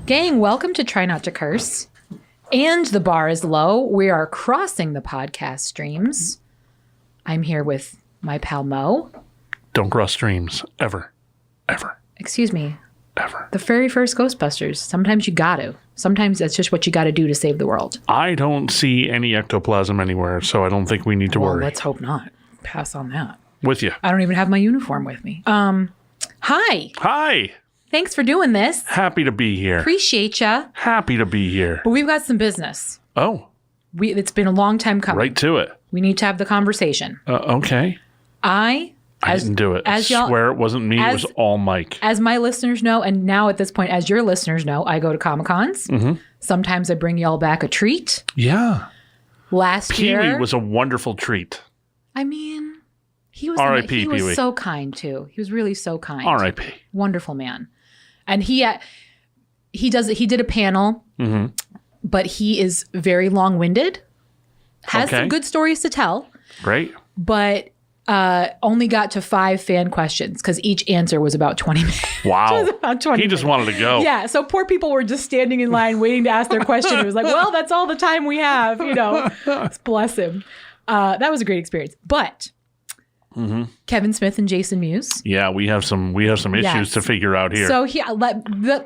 Gang, welcome to Try Not to Curse. And the bar is low. We are crossing the podcast streams. I'm here with my pal Mo. Don't cross streams. Ever. Ever. Excuse me. Ever. The very first Ghostbusters. Sometimes you got to. Sometimes that's just what you got to do to save the world. I don't see any ectoplasm anywhere, so I don't think we need to worry. Let's hope not. Pass on that. With you. I don't even have my uniform with me. Hi. Hi. Thanks for doing this. Happy to be here. Appreciate ya. Happy to be here. But we've got some business. Oh. It's been a long time coming. Right to it. We need to have the conversation. Okay. I didn't do it. I swear it wasn't me. It was all Mike. As my listeners know, and now at this point, as your listeners know, I go to Comic-Cons. Mm-hmm. Sometimes I bring y'all back a treat. Yeah. Last year. Pee-wee was a wonderful treat. I mean, he was R.I.P. He was Pee-wee. so kind, too. He was really so kind. R.I.P. Wonderful man. And he did a panel, mm-hmm. but he is very long-winded. Has some good stories to tell. Great. But only got to 5 fan questions because each answer was about 20 minutes. Wow. About 20 he just wanted to go. Yeah. So poor people were just standing in line waiting to ask their question. It was like, well, that's all the time we have, Bless him. That was a great experience. But Kevin Smith and Jason Mewes. Yeah, we have some issues to figure out here. So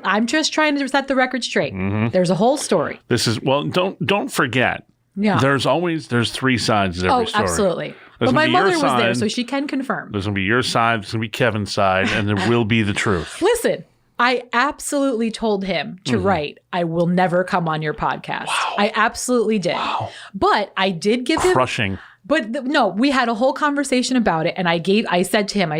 I'm just trying to set the record straight. Mm-hmm. There's a whole story. This is don't forget. Yeah. There's 3 sides to every story. Absolutely. But my mother was there, so she can confirm. There's going to be your side, there's going to be Kevin's side, and there will be the truth. Listen, I absolutely told him to write, I will never come on your podcast. Wow. I absolutely did. Wow. But I did give him... Crushing. But no, we had a whole conversation about it. And I said to him,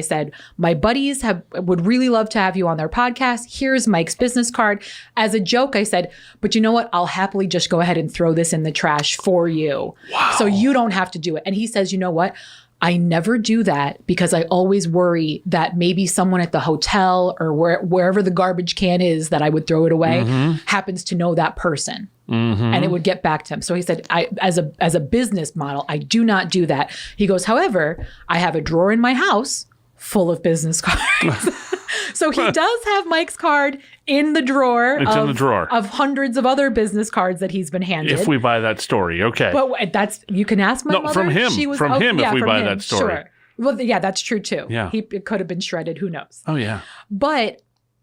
my buddies would really love to have you on their podcast. Here's Mike's business card. As a joke, I said, but you know what? I'll happily just go ahead and throw this in the trash for you. Wow. So you don't have to do it. And he says, you know what? I never do that because I always worry that maybe someone at the hotel or wherever the garbage can is that I would throw it away happens to know that person. Mm-hmm. And it would get back to him. So he said, as a business model, I do not do that. He goes, however, I have a drawer in my house full of business cards. So he does have Mike's card in the drawer. It's in the drawer of hundreds of other business cards that he's been handed. If we buy that story, okay. But you can ask my mother. From him. If we buy that story. Sure. Well, yeah, that's true too. Yeah. It could have been shredded. Who knows? Oh yeah. But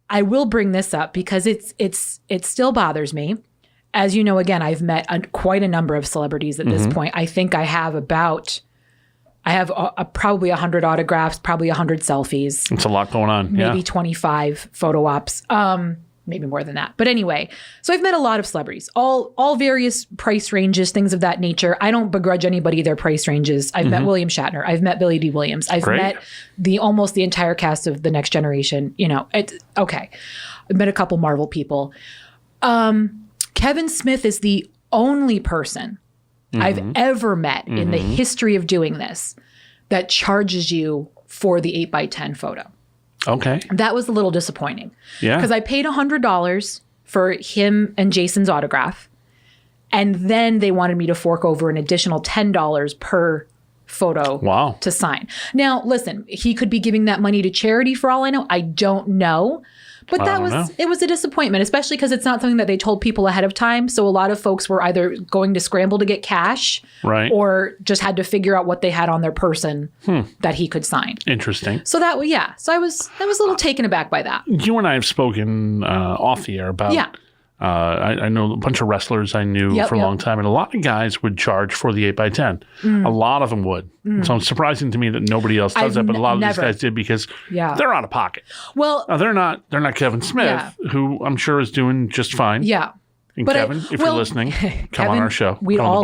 I will bring this up because it still bothers me. As you know, again, I've met quite a number of celebrities at this point. I think I have probably 100 autographs, probably 100 selfies. It's a lot going on. Maybe 25 photo ops, maybe more than that. But anyway, so I've met a lot of celebrities, all various price ranges, things of that nature. I don't begrudge anybody their price ranges. I've met William Shatner. I've met Billy D. Williams. I've met almost the entire cast of The Next Generation. It's okay. I've met a couple Marvel people. Kevin Smith is the only person I've ever met in the history of doing this that charges you for the 8x10 photo. Okay. That was a little disappointing. Yeah. Because I paid $100 for him and Jason's autograph. And then they wanted me to fork over an additional $10 per photo to sign. Now, listen, he could be giving that money to charity for all I know. I don't know. But it was a disappointment, especially because it's not something that they told people ahead of time. So a lot of folks were either going to scramble to get cash or just had to figure out what they had on their person that he could sign. Interesting. So that was a little taken aback by that. You and I have spoken off the air about I know a bunch of wrestlers I knew for a long time, and a lot of guys would charge for the 8x10. A lot of them would. So it's surprising to me that nobody else does that, but a lot of these guys did because they're out of pocket. Well, they're not Kevin Smith, who I'm sure is doing just fine. Yeah. And Kevin, if you're listening, come Kevin, on our show. We'd all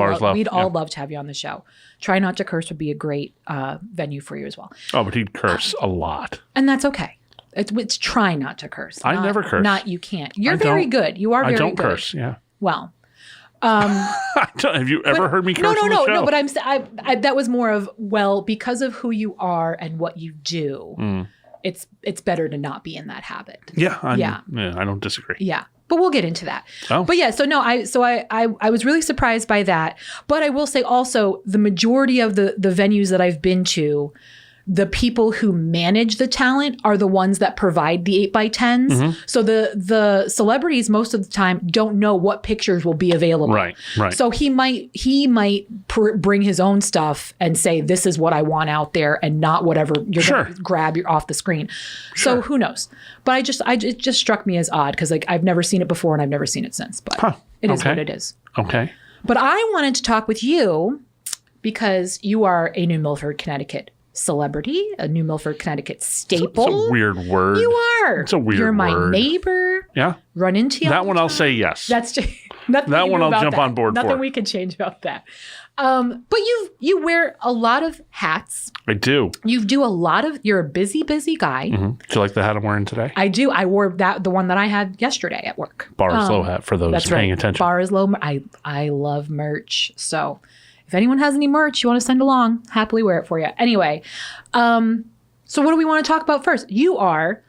love to have you on the show. Try Not to Curse would be a great venue for you as well. Oh, but he'd curse a lot. And that's okay. It's try not to curse. I never curse. Not you can't. You're very good. You are very good. I don't curse, yeah. Well. Have you ever heard me curse on the show? No, but I that was more of, because of who you are and what you do, it's better to not be in that habit. Yeah, I don't disagree. Yeah. But we'll get into that. Oh. But yeah, I was really surprised by that. But I will say also the majority of the venues that I've been to, the people who manage the talent are the ones that provide the 8x10s. Mm-hmm. So the celebrities most of the time don't know what pictures will be available. Right. So he might bring his own stuff and say, this is what I want out there, and not whatever you're going to grab off the screen. So who knows? But it just struck me as odd because like I've never seen it before and I've never seen it since. But it is what it is. Okay. But I wanted to talk with you because you are a New Milford, Connecticut celebrity, a New Milford, Connecticut staple. It's a weird word. You are. It's a weird word. You're my neighbor. Yeah. Run into you. That one I'll say yes. That's just, nothing. That one I'll jump on board for. Nothing we can change about that. But you wear a lot of hats. I do. You're a busy guy. Mm-hmm. Do you like the hat I'm wearing today? I do. I wore the one that I had yesterday at work. Bar is low hat for those paying attention. Bar is low. I love merch. So if anyone has any merch you want to send along, happily wear it for you. Anyway, so what do we want to talk about first? You are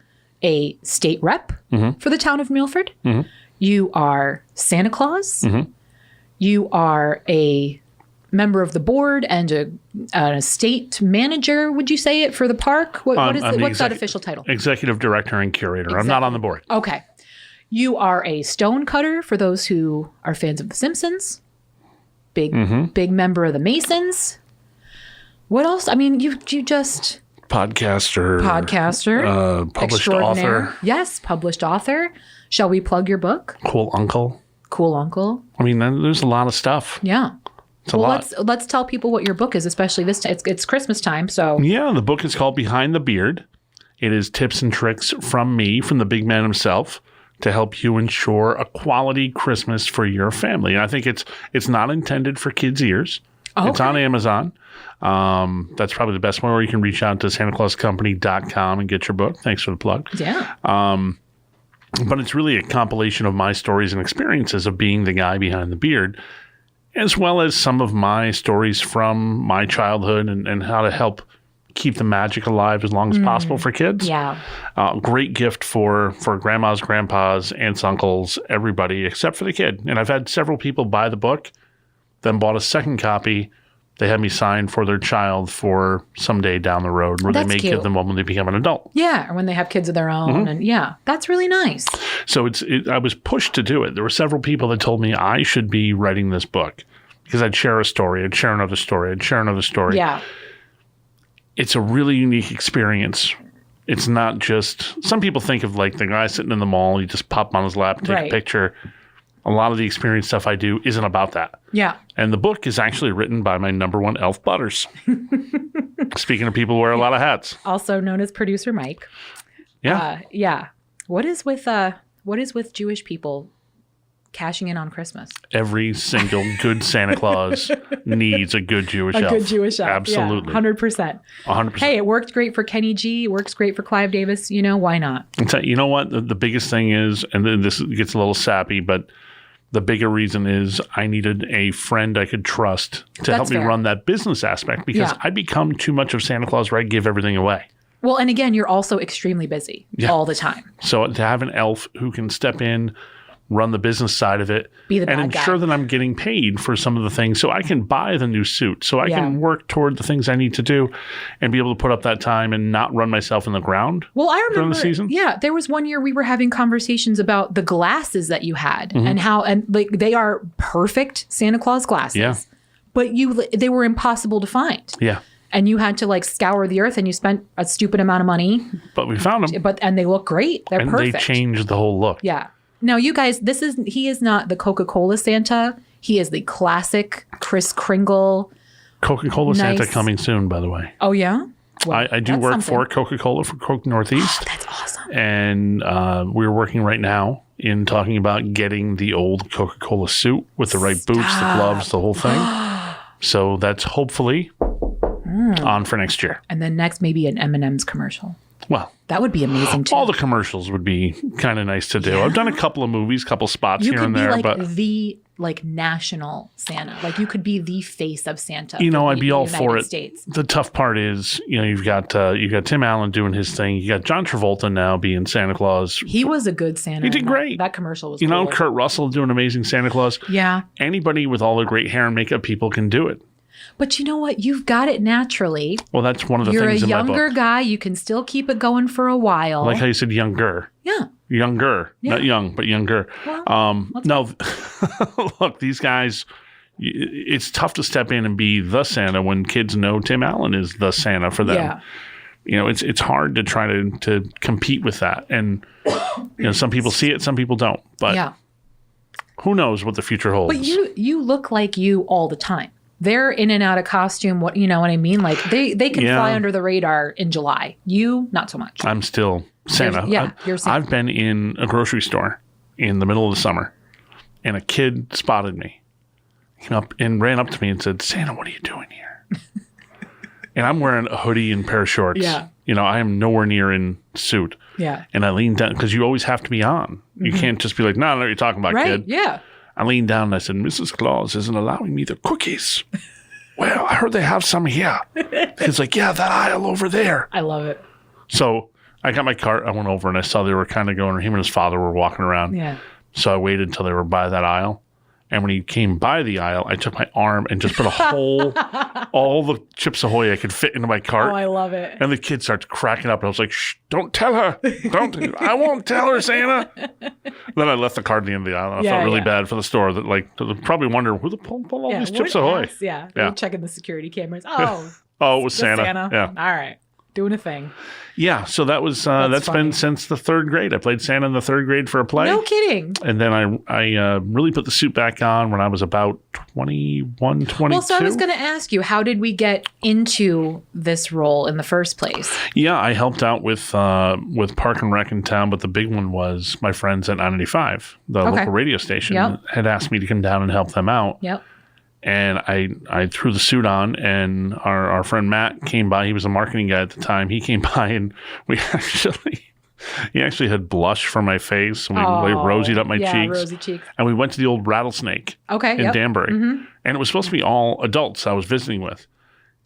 a state rep for the town of Milford. Mm-hmm. You are Santa Claus. Mm-hmm. You are a member of the board and an estate manager, would you say it, for the park? What's that official title? Executive director and curator. I'm not on the board. Okay. You are a stone cutter for those who are fans of The Simpsons. Big member of the Masons. What else? I mean, you just... Podcaster. Published author. Yes, published author. Shall we plug your book? Cool uncle. I mean, there's a lot of stuff. Yeah. It's a lot. Let's tell people what your book is, especially this time. It's Christmas time, so... Yeah, the book is called Behind the Beard. It is tips and tricks from me, from the big man himself, to help you ensure a quality Christmas for your family. And I think it's not intended for kids' ears. Okay. It's on Amazon. That's probably the best one, or you can reach out to SantaClausCompany.com and get your book. Thanks for the plug. Yeah. But it's really a compilation of my stories and experiences of being the guy behind the beard, as well as some of my stories from my childhood and how to help keep the magic alive as long as possible for kids. Yeah. Great gift for grandmas, grandpas, aunts, uncles, everybody except for the kid. And I've had several people buy the book, then bought a second copy. They had me sign for their child for someday down the road where they may give them one when they become an adult. Yeah, or when they have kids of their own. Mm-hmm. And yeah, that's really nice. So I was pushed to do it. There were several people that told me I should be writing this book because I'd share a story, I'd share another story, I'd share another story. Yeah. It's a really unique experience. It's not just, some people think of like the guy sitting in the mall, you just pop on his lap and take a picture. A lot of the experience stuff I do isn't about that. Yeah. And the book is actually written by my number one elf, Butters. Speaking of people who wear a lot of hats. Also known as producer Mike. Yeah. Yeah. What is with Jewish people cashing in on Christmas? Every single good Santa Claus needs a good Jewish elf. A good Jewish elf. Absolutely. Yeah, 100%. 100%. Hey, it worked great for Kenny G. It works great for Clive Davis. Why not? You know what? The biggest thing is, and then this gets a little sappy, but the bigger reason is I needed a friend I could trust to help me run that business aspect because I become too much of Santa Claus where I give everything away. Well, and again, you're also extremely busy all the time. So to have an elf who can step in, run the business side of it, and ensure that I'm getting paid for some of the things so I can buy the new suit, so I can work toward the things I need to do and be able to put up that time and not run myself in the ground. Well, I remember during the season. Yeah, there was one year we were having conversations about the glasses that you had and how, and like they are perfect Santa Claus glasses, but they were impossible to find. Yeah. And you had to like scour the earth and you spent a stupid amount of money. But we found them. And they look great. They're perfect. They changed the whole look. Yeah. Now, you guys, he is not the Coca-Cola Santa. He is the classic Kris Kringle. Coca-Cola Santa coming soon, by the way. Oh, yeah? Well, I do work for Coca-Cola for Coke Northeast. Oh, that's awesome. And we're working right now in talking about getting the old Coca-Cola suit with the right boots, the gloves, the whole thing. So that's hopefully on for next year. And then next, maybe an M&M's commercial. Well, that would be amazing too. All the commercials would be kind of nice to do. Yeah. I've done a couple of movies, couple spots here and there, like but the national Santa, like you could be the face of Santa. I'd be all for it. States. The tough part is, you've got Tim Allen doing his thing. You got John Travolta now being Santa Claus. He was a good Santa. He did great. That commercial was. Cool. Kurt Russell doing amazing Santa Claus. Yeah. Anybody with all the great hair and makeup people can do it. But you know what? You've got it naturally. Well, that's one of the things in my book. You're a younger guy. You can still keep it going for a while. I like how you said younger. Yeah. Younger. Yeah. Not young, but younger. Well, no, look, these guys, it's tough to step in and be the Santa when kids know Tim Allen is the Santa for them. Yeah. You know, it's hard to try to compete with that. And, you know, some people see it, some people don't. But who knows what the future holds. But you look like you all the time. They're in and out of costume. What you know what I mean? Like they can fly under the radar in July. You, not so much. I'm still Santa. You're Santa. I've been in a grocery store in the middle of the summer, and a kid spotted me. Came up and ran up to me and said, "Santa, what are you doing here?" And I'm wearing a hoodie and pair of shorts. Yeah. You know, I am nowhere near in suit. Yeah. And I leaned down because you always have to be on. You can't just be like, "No, I know what you're talking about, kid." Right. Yeah. I leaned down and I said, "Mrs. Claus isn't allowing me the cookies." "Well, I heard they have some here." He's like, "Yeah, that aisle over there." I love it. So I got my cart. I went over and I saw they were kind of going, him and his father were walking around. Yeah. So I waited until they were by that aisle. And when he came by the aisle, I took my arm and just put a hole, all the Chips Ahoy I could fit into my cart. Oh, I love it. And the kid starts cracking up. And I was like, "Shh, don't tell her. I won't tell her, Santa." Then I left the cart at the end of the aisle. And I felt really bad for the store that, like, they're probably wondering, who the pull all these Chips Ahoy? They're checking the security cameras. Oh, it was Santa. Yeah. All right. Doing a thing. Yeah, so that was that's been since the third grade. I played Santa in the third grade for a play. No kidding. And then I really put the suit back on when I was about 21, 22. Well, so I was going to ask you, how did we get into this role in the first place? Yeah, I helped out with Park and Rec in town, but the big one was my friends at 985, the local radio station, had asked me to come down and help them out. Yep. And I threw the suit on, and our friend Matt came by. He was a marketing guy at the time. He came by, and he actually had blush for my face. And we rosied up my cheeks. Rosy cheeks. And we went to the old Rattlesnake in Danbury. Mm-hmm. And it was supposed to be all adults I was visiting with.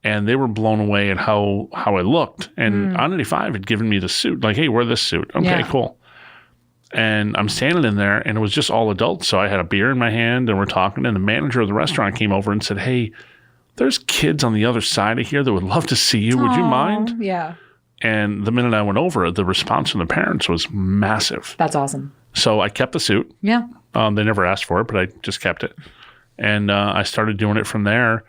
And they were blown away at how I looked. And On85 had given me the suit. Like, "Hey, wear this suit." Okay, cool. And I'm standing in there, and it was just all adults. So I had a beer in my hand, and we're talking. And the manager of the restaurant came over and said, "Hey, there's kids on the other side of here that would love to see you. Would you mind?" Yeah. And the minute I went over, the response from the parents was massive. That's awesome. So I kept the suit. Yeah. They never asked for it, but I just kept it. And I started doing it from there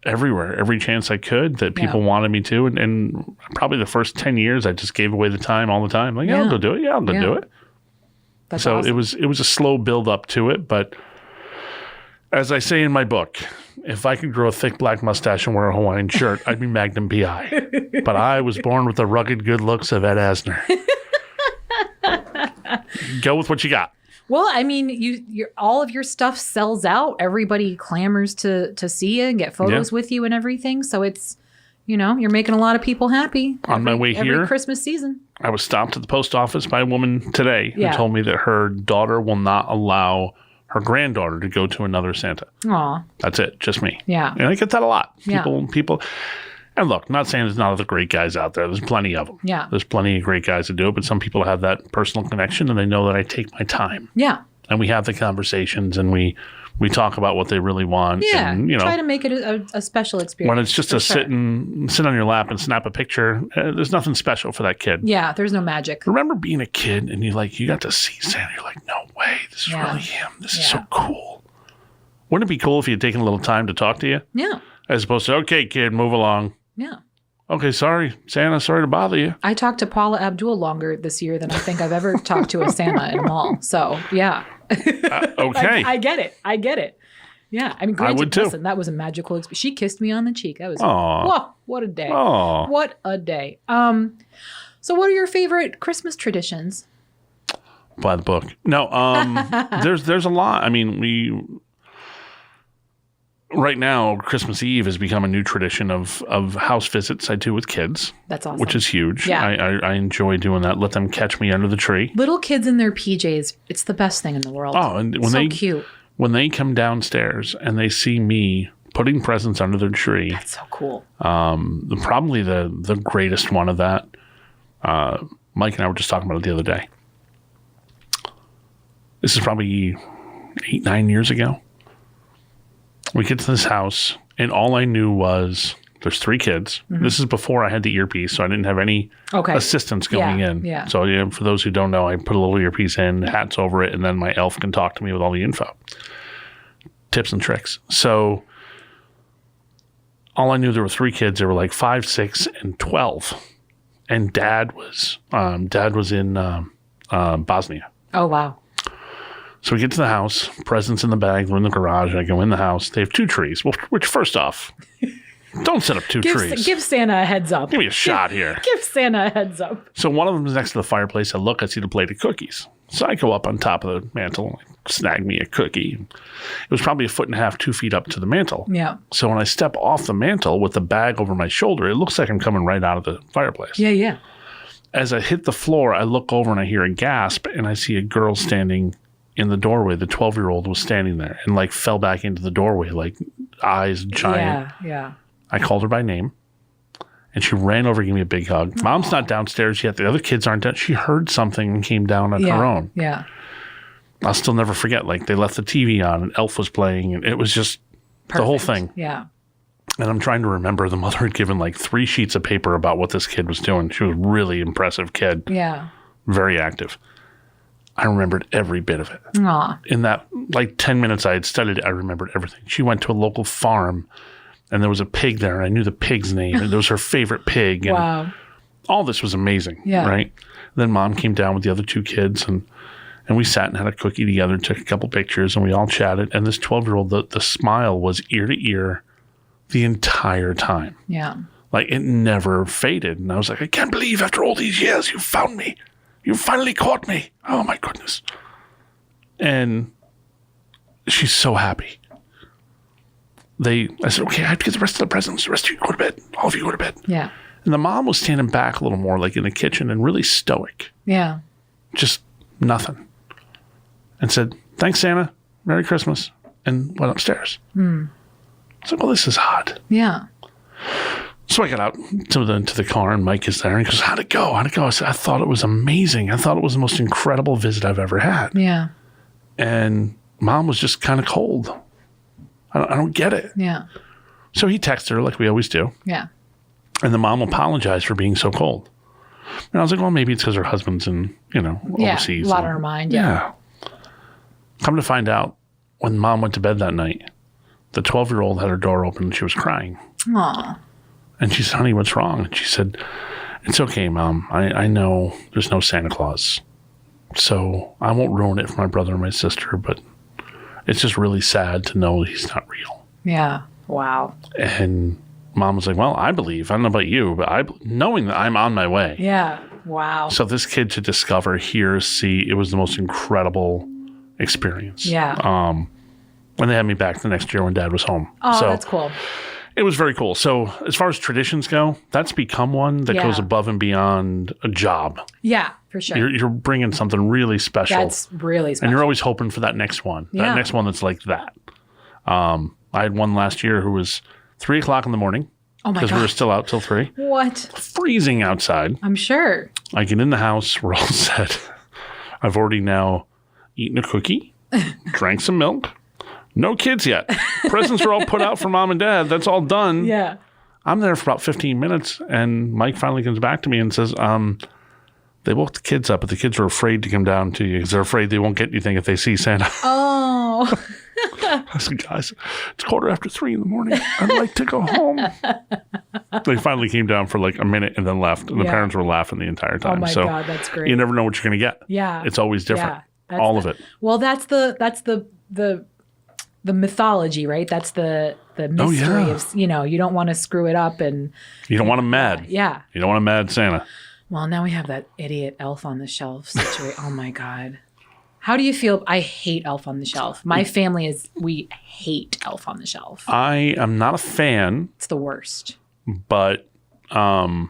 everywhere, every chance I could that people wanted me to. And probably the first 10 years, I just gave away the time all the time. Like, I'll go do it. Yeah, I'll go do it. That's so awesome. it was a slow build up to it. But as I say in my book, if I could grow a thick black mustache and wear a Hawaiian shirt, I'd be Magnum P.I. But I was born with the rugged good looks of Ed Asner. Go with what you got. Well, I mean, you all of your stuff sells out. Everybody clamors to see you and get photos with you and everything. So it's, you're making a lot of people happy. On my way here, every Christmas season, I was stopped at the post office by a woman today who told me that her daughter will not allow her granddaughter to go to another Santa. Aw. That's it. Just me. Yeah. And I get that a lot. People. And look, not saying there's not other great guys out there. There's plenty of them. Yeah. There's plenty of great guys that do it, but some people have that personal connection and they know that I take my time. Yeah. And we have the conversations and we talk about what they really want. Yeah. And, try to make it a special experience. When it's just sit on your lap and snap a picture, there's nothing special for that kid. Yeah. There's no magic. Remember being a kid and you got to see Santa. You're like, no way. This is really him. This is so cool. Wouldn't it be cool if he had taken a little time to talk to you? Yeah. As opposed to, okay, kid, move along. Yeah. Okay, sorry, Santa. Sorry to bother you. I talked to Paula Abdul longer this year than I think I've ever talked to a Santa in a mall. So, yeah. Okay. I get it. Yeah. I mean, granted, I would too. Listen, that was a magical experience. She kissed me on the cheek. That was, whoa, what a day. Aww. What a day. So what are your favorite Christmas traditions? Buy the book. No, there's a lot. I mean, right now, Christmas Eve has become a new tradition of house visits I do with kids. That's awesome. Which is huge. Yeah. I enjoy doing that. Let them catch me under the tree. Little kids in their PJs. It's the best thing in the world. Oh, and when cute. When they come downstairs and they see me putting presents under their tree. That's so cool. Probably the greatest one of that. Mike and I were just talking about it the other day. This is probably 8-9 years ago. We get to this house, And all I knew was there's 3 kids. Mm-hmm. This is before I had the earpiece, so I didn't have any assistance going in. Yeah. So for those who don't know, I put a little earpiece in, hats over it, and then my elf can talk to me with all the info. Tips and tricks. So all I knew, there were 3 kids. They were like 5, 6, and 12. And Dad was in Bosnia. Oh, wow. So we get to the house, presents in the bag, we're in the garage, and I go in the house. They have 2 trees, which first off, don't set up 2 trees. Give Santa a heads up. Give me a shot here. Give Santa a heads up. So one of them is next to the fireplace. I see the plate of cookies. So I go up on top of the mantle and snag me a cookie. It was probably 1.5 feet, 2 feet up to the mantle. Yeah. So when I step off the mantle with the bag over my shoulder, it looks like I'm coming right out of the fireplace. Yeah. As I hit the floor, I look over and I hear a gasp, and I see a girl standing in the doorway. The 12-year-old was standing there and like fell back into the doorway, like eyes giant. Yeah. I called her by name, and she ran over and gave me a big hug. Aww. Mom's not downstairs yet. The other kids aren't down. She heard something and came down on her own. Yeah. I'll still never forget, like, they left the TV on and Elf was playing, and it was just the whole thing. Yeah. And I'm trying to remember, the mother had given like 3 sheets of paper about what this kid was doing. She was a really impressive kid. Yeah. Very active. I remembered every bit of it. Aw. In that, like, 10 minutes I had studied it, I remembered everything. She went to a local farm, and there was a pig there, and I knew the pig's name, and it was her favorite pig. And wow. All this was amazing, right? Then Mom came down with the other 2 kids, and we sat and had a cookie together, took a couple pictures, and we all chatted. And this 12-year-old, the smile was ear to ear the entire time. Yeah. Like, it never faded. And I was like, I can't believe after all these years you found me. You finally caught me. Oh, my goodness. And she's so happy. I said, okay, I have to get the rest of the presents. The rest of you go to bed. All of you go to bed. Yeah. And the mom was standing back a little more, like in the kitchen, and really stoic. Yeah. Just nothing. And said, thanks, Santa. Merry Christmas. And went upstairs. I was like, well, this is odd. Yeah. So I got out to the car, and Mike is there, and he goes, how'd it go? I said, I thought it was amazing. I thought it was the most incredible visit I've ever had. Yeah. And Mom was just kind of cold. I don't get it. Yeah. So he texted her like we always do. Yeah. And the mom apologized for being so cold. And I was like, well, maybe it's because her husband's in, overseas. A lot on her mind. Yeah. Come to find out, when Mom went to bed that night, the 12-year-old had her door open and she was crying. Aw. And she said, honey, what's wrong? And she said, it's okay, Mom. I know there's no Santa Claus. So I won't ruin it for my brother and my sister, but it's just really sad to know he's not real. Yeah. Wow. And Mom was like, well, I believe. I don't know about you, but knowing that I'm on my way. Yeah. Wow. So this kid to discover, hear, see, it was the most incredible experience. Yeah. And they had me back the next year when Dad was home. Oh, so that's cool. It was very cool. So as far as traditions go, that's become one that goes above and beyond a job. Yeah, for sure. You're bringing something really special. That's really special. And you're always hoping for that next one. That next one that's like that. I had one last year who was 3 o'clock in the morning. Oh, my God. Because we were still out till 3. What? Freezing outside. I'm sure. I get in the house. We're all set. I've already now eaten a cookie, drank some milk. No kids yet. Presents are all put out for Mom and Dad. That's all done. Yeah. I'm there for about 15 minutes, and Mike finally comes back to me and says, they woke the kids up, but the kids are afraid to come down to you because they're afraid they won't get anything if they see Santa. Oh. I said, guys, it's 3:15 in the morning. I'd like to go home. They finally came down for like a minute and then left, and the parents were laughing the entire time. Oh, my God, that's great. You never know what you're going to get. Yeah. It's always different. Yeah, all of it. Well, that's the mythology, right? That's the mystery of, you don't want to screw it up, and you don't want them mad. Yeah. You don't want a mad Santa. Well, now we have that idiot Elf on the Shelf situation. Oh my God. How do you feel? I hate Elf on the Shelf. My family we hate Elf on the Shelf. I am not a fan. It's the worst. But 2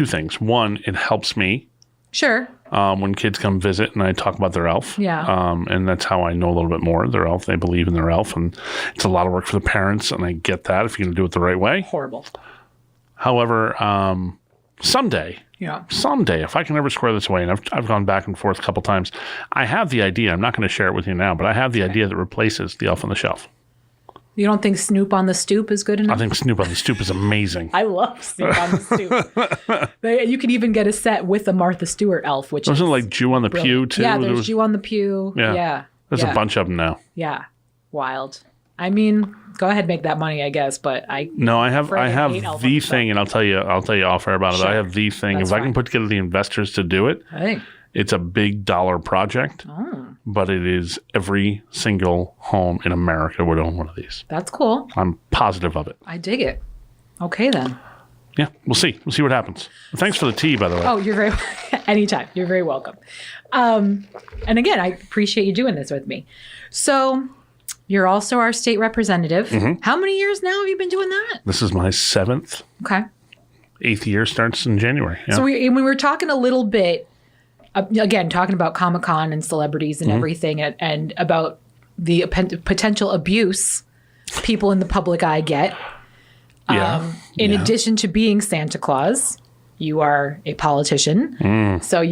things. One, it helps me. Sure. When kids come visit and I talk about their elf. Yeah. And that's how I know a little bit more. Their elf, they believe in their elf. And it's a lot of work for the parents. And I get that if you're going to do it the right way. Horrible. However, someday, if I can ever square this away, and I've gone back and forth a couple times, I have the idea. I'm not going to share it with you now, but I have the idea that replaces the Elf on the Shelf. You don't think Snoop on the Stoop is good enough? I think Snoop on the Stoop is amazing. I love Snoop on the Stoop. You can even get a set with the Martha Stewart elf, which wasn't like Jew on the Pew too. Yeah, there's Jew on the Pew. Yeah. There's a bunch of them now. Yeah, wild. I mean, go ahead, make that money, I guess. But I have the thing, and I'll tell you off air about it. I have the thing. That's if I can put together the investors to do it, it's a big dollar project. But it is every single home in America would own one of these. That's cool. I'm positive of it. I dig it. Okay, then. Yeah, we'll see. We'll see what happens. Thanks for the tea, by the way. Oh, you're very anytime. You're very welcome. And again, I appreciate you doing this with me. So you're also our state representative. How many years now have you been doing that? This is my 7th. Okay. 8th year starts in January. Yeah. So we were talking a little bit, again, talking about Comic-Con and celebrities and everything, and about the potential abuse people in the public eye get. In addition to being Santa Claus, you are a politician. So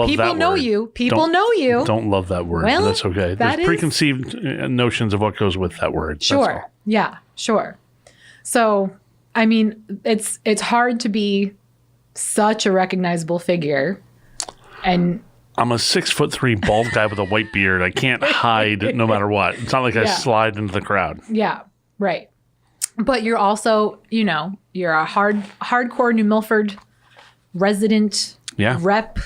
people know you. People know you. Don't love that word. Well, that's okay. There's preconceived notions of what goes with that word. Sure. Yeah, sure. So, I mean, it's hard to be such a recognizable figure. And I'm a 6'3" bald guy with a white beard. I can't hide no matter what. It's not like I slide into the crowd. Yeah, right. But you're also, you're a hardcore New Milford resident rep.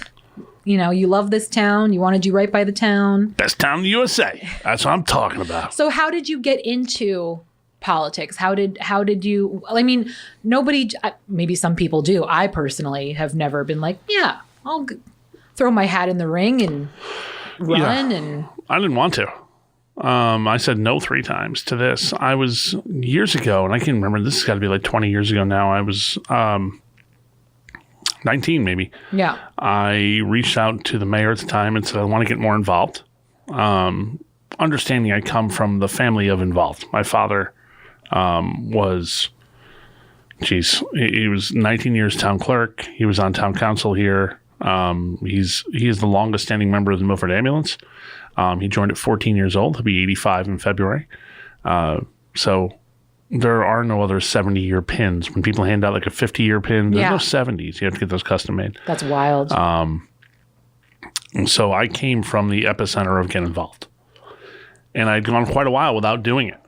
You love this town. You want to do right by the town. Best town in the USA. That's what I'm talking about. So how did you get into politics? How did you, I mean, nobody, maybe some people do. I personally have never been like, yeah, I'll throw my hat in the ring and run. And I didn't want to. I said no 3 times to this. I was years ago, and I can remember, this has got to be like 20 years ago now. I was 19 maybe. Yeah. I reached out to the mayor at the time and said, I want to get more involved. Understanding I come from the family of involved. My father was, he was 19 years town clerk. He was on town council here. He is the longest standing member of the Milford Ambulance. He joined at 14 years old. He'll be 85 in February. So there are no other 70-year pins. When people hand out like a 50-year pin, there's no 70s. You have to get those custom made. That's wild. So I came from the epicenter of Get Involved. And I'd gone quite a while without doing it.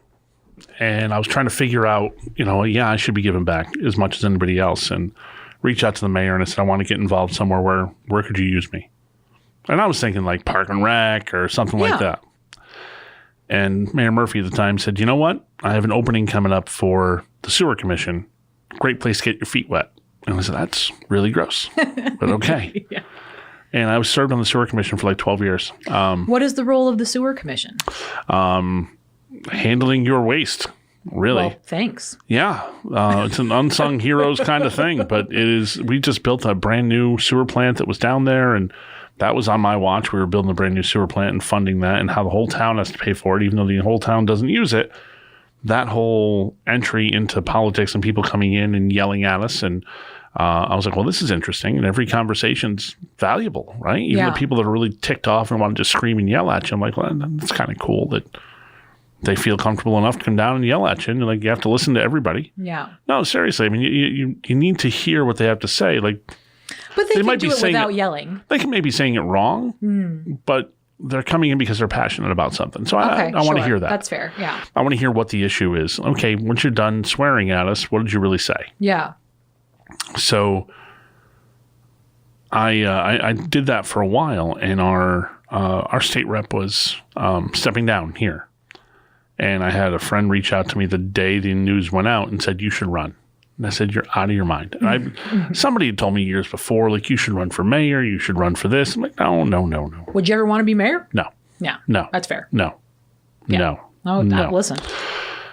And I was trying to figure out, I should be giving back as much as anybody else. And reach out to the mayor and I said, I want to get involved somewhere where could you use me? And I was thinking like Park and Rec or something like that. And Mayor Murphy at the time said, you know what? I have an opening coming up for the Sewer Commission. Great place to get your feet wet. And I said, that's really gross, but okay. And I was served on the Sewer Commission for like 12 years. What is the role of the Sewer Commission? Handling your waste. Really? Well, thanks. Yeah. It's an unsung heroes kind of thing, but we just built a brand new sewer plant that was down there, and that was on my watch. We were building a brand new sewer plant and funding that, and how the whole town has to pay for it, even though the whole town doesn't use it. That whole entry into politics and people coming in and yelling at us, and I was like, well, this is interesting, and every conversation's valuable, right? Even the people that are really ticked off and want to just scream and yell at you, I'm like, well, that's kind of cool that they feel comfortable enough to come down and yell at you. And like, you have to listen to everybody. Yeah. No, seriously. I mean, you need to hear what they have to say. Like, but they might do it without yelling. They can maybe saying it wrong, but they're coming in because they're passionate about something. So I want to hear that. That's fair. Yeah. I want to hear what the issue is. Okay, once you're done swearing at us, what did you really say? Yeah. So I did that for a while, and our state rep was stepping down here. And I had a friend reach out to me the day the news went out and said, you should run. And I said, you're out of your mind. And somebody had told me years before, like, you should run for mayor. You should run for this. I'm like, no. Would you ever want to be mayor? No. Yeah. No. That's fair. No. Yeah. No. Listen.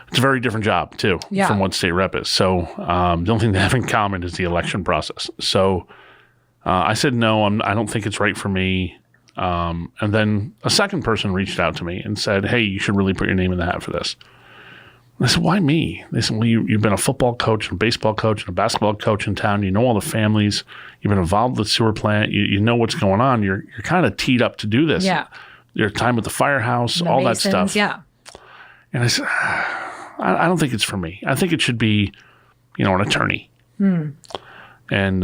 It's a very different job, too, from what state rep is. So the only thing they have in common is the election process. So I said, no, I don't think it's right for me. And then a second person reached out to me and said, hey, you should really put your name in the hat for this. And I said, why me? They said, well, you've been a football coach and a baseball coach and a basketball coach in town. You know all the families. You've been involved with the sewer plant. You know what's going on. You're kind of teed up to do this. Yeah. Your time with the firehouse, all that stuff. Yeah. And I said, I don't think it's for me. I think it should be, an attorney. And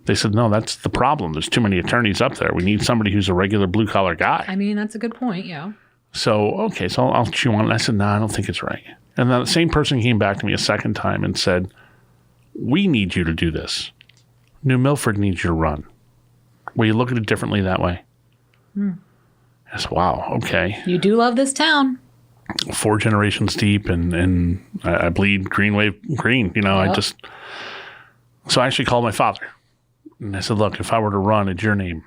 they said, no, that's the problem. There's too many attorneys up there. We need somebody who's a regular blue-collar guy. I mean, that's a good point, yeah. So, okay, so I'll chew on it. I said, no, I don't think it's right. And then the same person came back to me a second time and said, we need you to do this. New Milford needs you to run. Will you look at it differently that way? I said, wow, okay. You do love this town. 4 generations deep, and I bleed green wave green. Yep. So I actually called my father. And I said, look, if I were to run, it's your name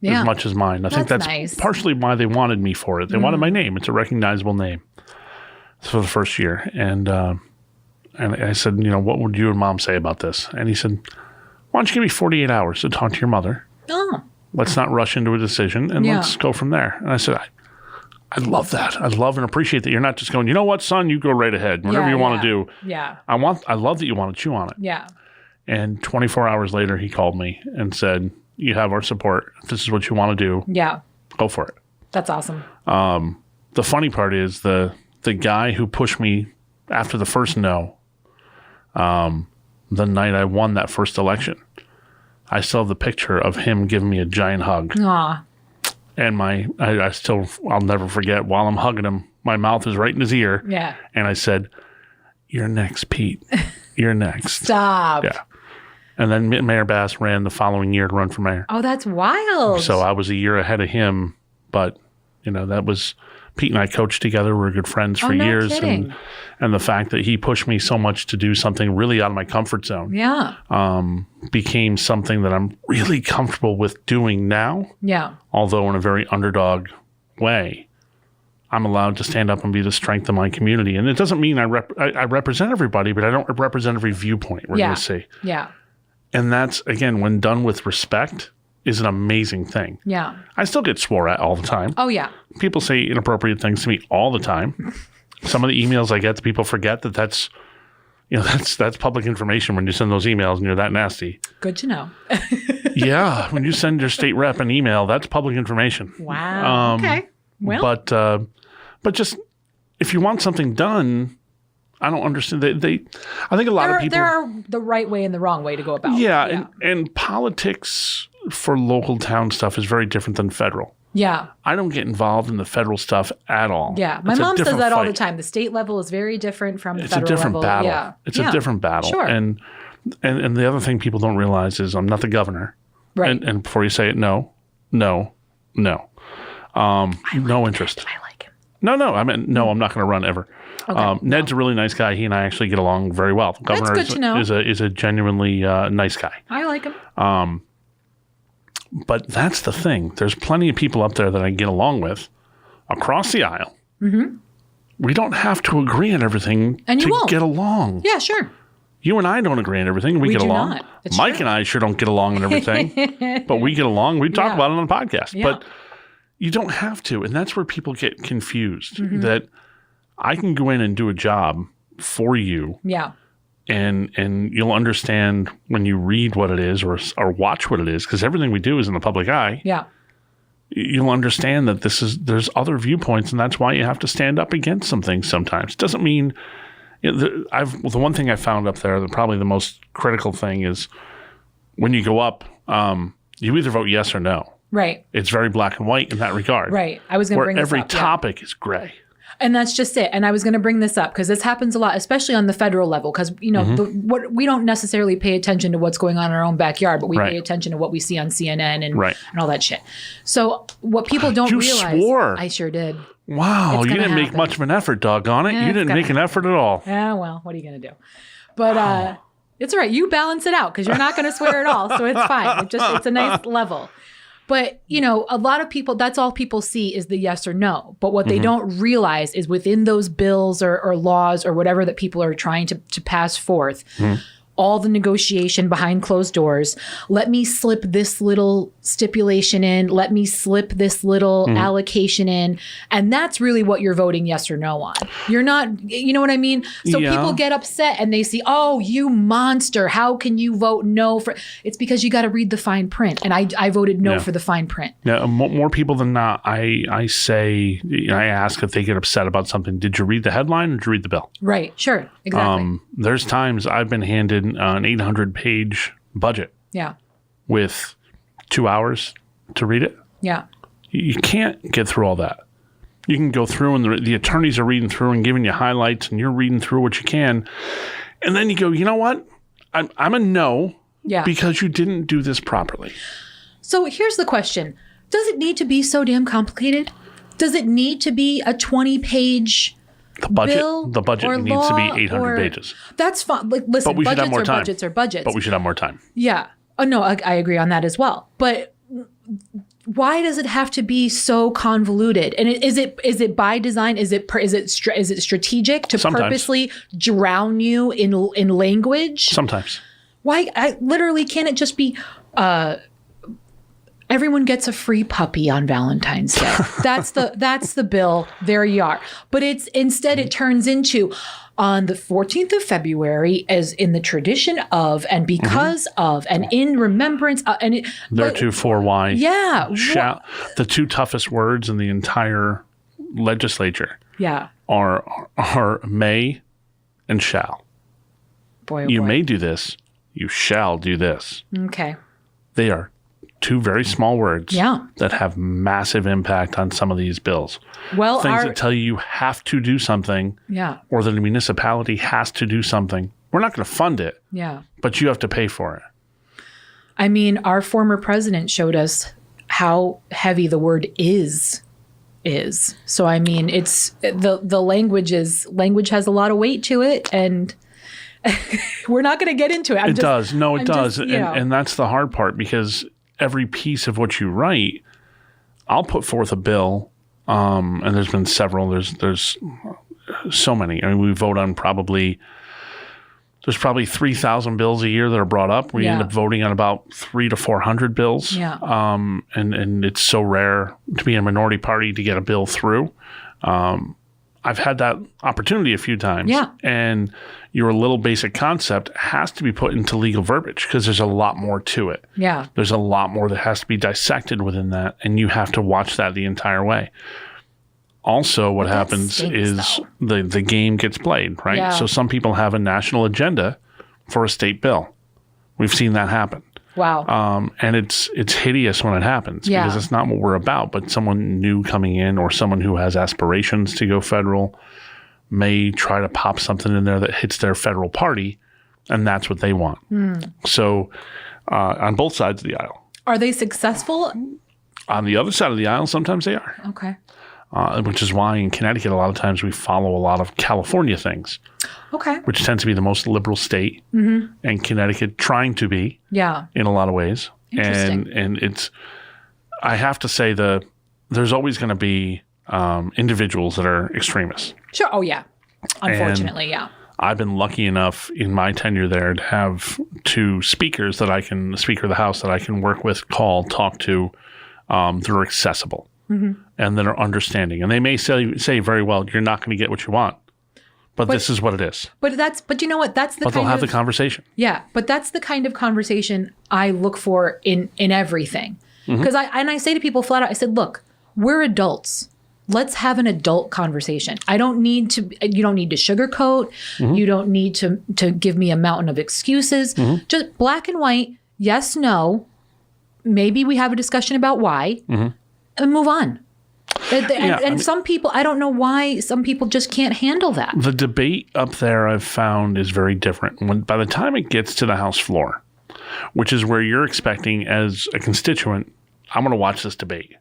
as much as mine. I think that's nice. Partially why they wanted me for it. They wanted my name. It's a recognizable name for the first year. And I said, what would you and Mom say about this? And he said, why don't you give me 48 hours to talk to your mother? Oh. Let's not rush into a decision, and let's go from there. And I said, I love that. I love and appreciate that you're not just going, you know what, son, you go right ahead. Whatever you want to do. Yeah. I love that you want to chew on it. Yeah. And 24 hours later, he called me and said, you have our support. If this is what you want to do, go for it. That's awesome. The funny part is the guy who pushed me after the first no, the night I won that first election, I still have the picture of him giving me a giant hug. Aw. And I'll never forget, while I'm hugging him, my mouth is right in his ear. Yeah. And I said, you're next, Pete. You're next. Stop. Yeah. And then Mayor Bass ran the following year to run for mayor. Oh, that's wild. So I was a year ahead of him, but that was Pete and I coached together. We were good friends for years. Kidding. And the fact that he pushed me so much to do something really out of my comfort zone became something that I'm really comfortable with doing now. Yeah. Although in a very underdog way. I'm allowed to stand up and be the strength of my community. And it doesn't mean I represent everybody, but I don't represent every viewpoint we're going to see. Yeah. And that's, again, when done with respect, is an amazing thing. Yeah. I still get swore at all the time. Oh, yeah. People say inappropriate things to me all the time. Some of the emails I get, people forget that's public information when you send those emails and you're that nasty. Good to know. Yeah. When you send your state rep an email, that's public information. Wow. Okay. Well. But just, if you want something done, I don't understand. I think a lot of people. There are the right way and the wrong way to go about it. Yeah. And politics for local town stuff is very different than federal. Yeah. I don't get involved in the federal stuff at all. Yeah. My mom says that all the time. The state level is very different from the federal level. It's a different battle. Yeah. It's a different battle. Sure. And the other thing people don't realize is I'm not the governor. Right. And before you say it, no. No interest. I like him. No. I mean, no, I'm not going to run ever. Okay. Ned's a really nice guy. He and I actually get along very well. The governor That's good to know. is a genuinely nice guy. I like him. But that's the thing. There's plenty of people up there that I get along with across the aisle. Mm-hmm. We don't have to agree on everything to get along. Yeah, sure. You and I don't agree on everything. We get along. Not. Mike and I sure don't get along on everything. But we get along. We talk about it on the podcast. Yeah. But you don't have to. And that's where people get confused. Mm-hmm. That I can go in and do a job for you. Yeah. And you'll understand when you read what it is or watch what it is, because everything we do is in the public eye. Yeah. You'll understand that there's other viewpoints, and that's why you have to stand up against some things sometimes. It doesn't mean the one thing I found up there, probably the most critical thing is when you go up, you either vote yes or no. Right. It's very black and white in that regard. Right. I was going to bring this up. Where every topic is gray. And that's just it. And I was going to bring this up because this happens a lot, especially on the federal level, because, we don't necessarily pay attention to what's going on in our own backyard, but we pay attention to what we see on CNN and all that shit. So what people don't realize. You swore. I sure did. Wow. You didn't make much of an effort, doggone it. You didn't make an effort at all. Yeah, well, what are you going to do? But it's all right. You balance it out because you're not going to swear at all. So it's fine. It's a nice level. But, a lot of people, that's all people see is the yes or no. But what they don't realize is within those bills or laws or whatever that people are trying to pass forth, all the negotiation behind closed doors. Let me slip this little stipulation in. Let me slip this little allocation in. And that's really what you're voting yes or no on. You're not, you know what I mean? So people get upset and they see, oh, you monster. How can you vote no for? It's because you got to read the fine print. And I voted no for the fine print. Yeah, more people than not, I say, I ask if they get upset about something. Did you read the headline or did you read the bill? Right. Sure. Exactly. There's times I've been handed an 800-page budget. Yeah. With 2 hours to read it. Yeah. You can't get through all that. You can go through and the attorneys are reading through and giving you highlights and you're reading through what you can. And then you go, you know what? I'm a no because you didn't do this properly. So here's the question. Does it need to be so damn complicated? Does it need to be a 20-page The budget or needs to be 800 pages. That's fine. Like, listen, but we should have more time. Budgets are budgets. But we should have more time. Yeah. Oh, no, I agree on that as well. But why does it have to be so convoluted? And is it by design? Is it strategic to purposely drown you in language? Sometimes. Why? Literally, can't it just be everyone gets a free puppy on Valentine's Day? That's the bill. There you are. But instead it turns into on the 14th of February, as in the tradition of, and because of, and in remembrance of, and theretofore why. Yeah. The two toughest words in the entire legislature. Yeah. Are may and shall. Boy, you may do this. You shall do this. Okay. They are two very small words that have massive impact on some of these bills. Well, things that tell you have to do something, or that a municipality has to do something. We're not going to fund it, but you have to pay for it. I mean, our former president showed us how heavy the word is. So, I mean, it's the language has a lot of weight to it, and we're not going to get into it. It does. And that's the hard part, because every piece of what you write, I'll put forth a bill, and there's been several. There's so many. I mean, we vote on there's probably 3,000 bills a year that are brought up. We end up voting on about 300 to 400 bills. Yeah. And it's so rare to be a minority party to get a bill through. I've had that opportunity a few times. Yeah. And your little basic concept has to be put into legal verbiage, because there's a lot more to it. Yeah. There's a lot more that has to be dissected within that, and you have to watch that the entire way. Also, what happens is the game gets played, right? Yeah. So some people have a national agenda for a state bill. We've seen that happen. Wow. And it's hideous when it happens, because it's not what we're about. But someone new coming in, or someone who has aspirations to go federal, may try to pop something in there that hits their federal party, and that's what they want. So on both sides of the aisle. Are they successful? On the other side of the aisle, sometimes they are. Okay. Which is why in Connecticut, a lot of times we follow a lot of California things. Okay. Which tends to be the most liberal state, and Connecticut trying to be in a lot of ways. Interesting. And it's, I have to say, there's always going to be individuals that are extremists. Sure. Oh, yeah. Unfortunately, I've been lucky enough in my tenure there to have two speakers that Speaker of the House that I can work with, talk to, that are accessible and that are understanding. And they may say very well, you're not going to get what you want. But this is what it is. But you know what? But they'll have the conversation. Yeah. But that's the kind of conversation I look for in everything. Because I say to people flat out, I said, look, we're adults. Let's have an adult conversation. You don't need to sugarcoat. You don't need to give me a mountain of excuses. Just black and white, yes, no. Maybe we have a discussion about why and move on. Some people, I don't know why some people just can't handle that. The debate up there, I've found, is very different. By the time it gets to the House floor, which is where you're expecting as a constituent, I'm going to watch this debate.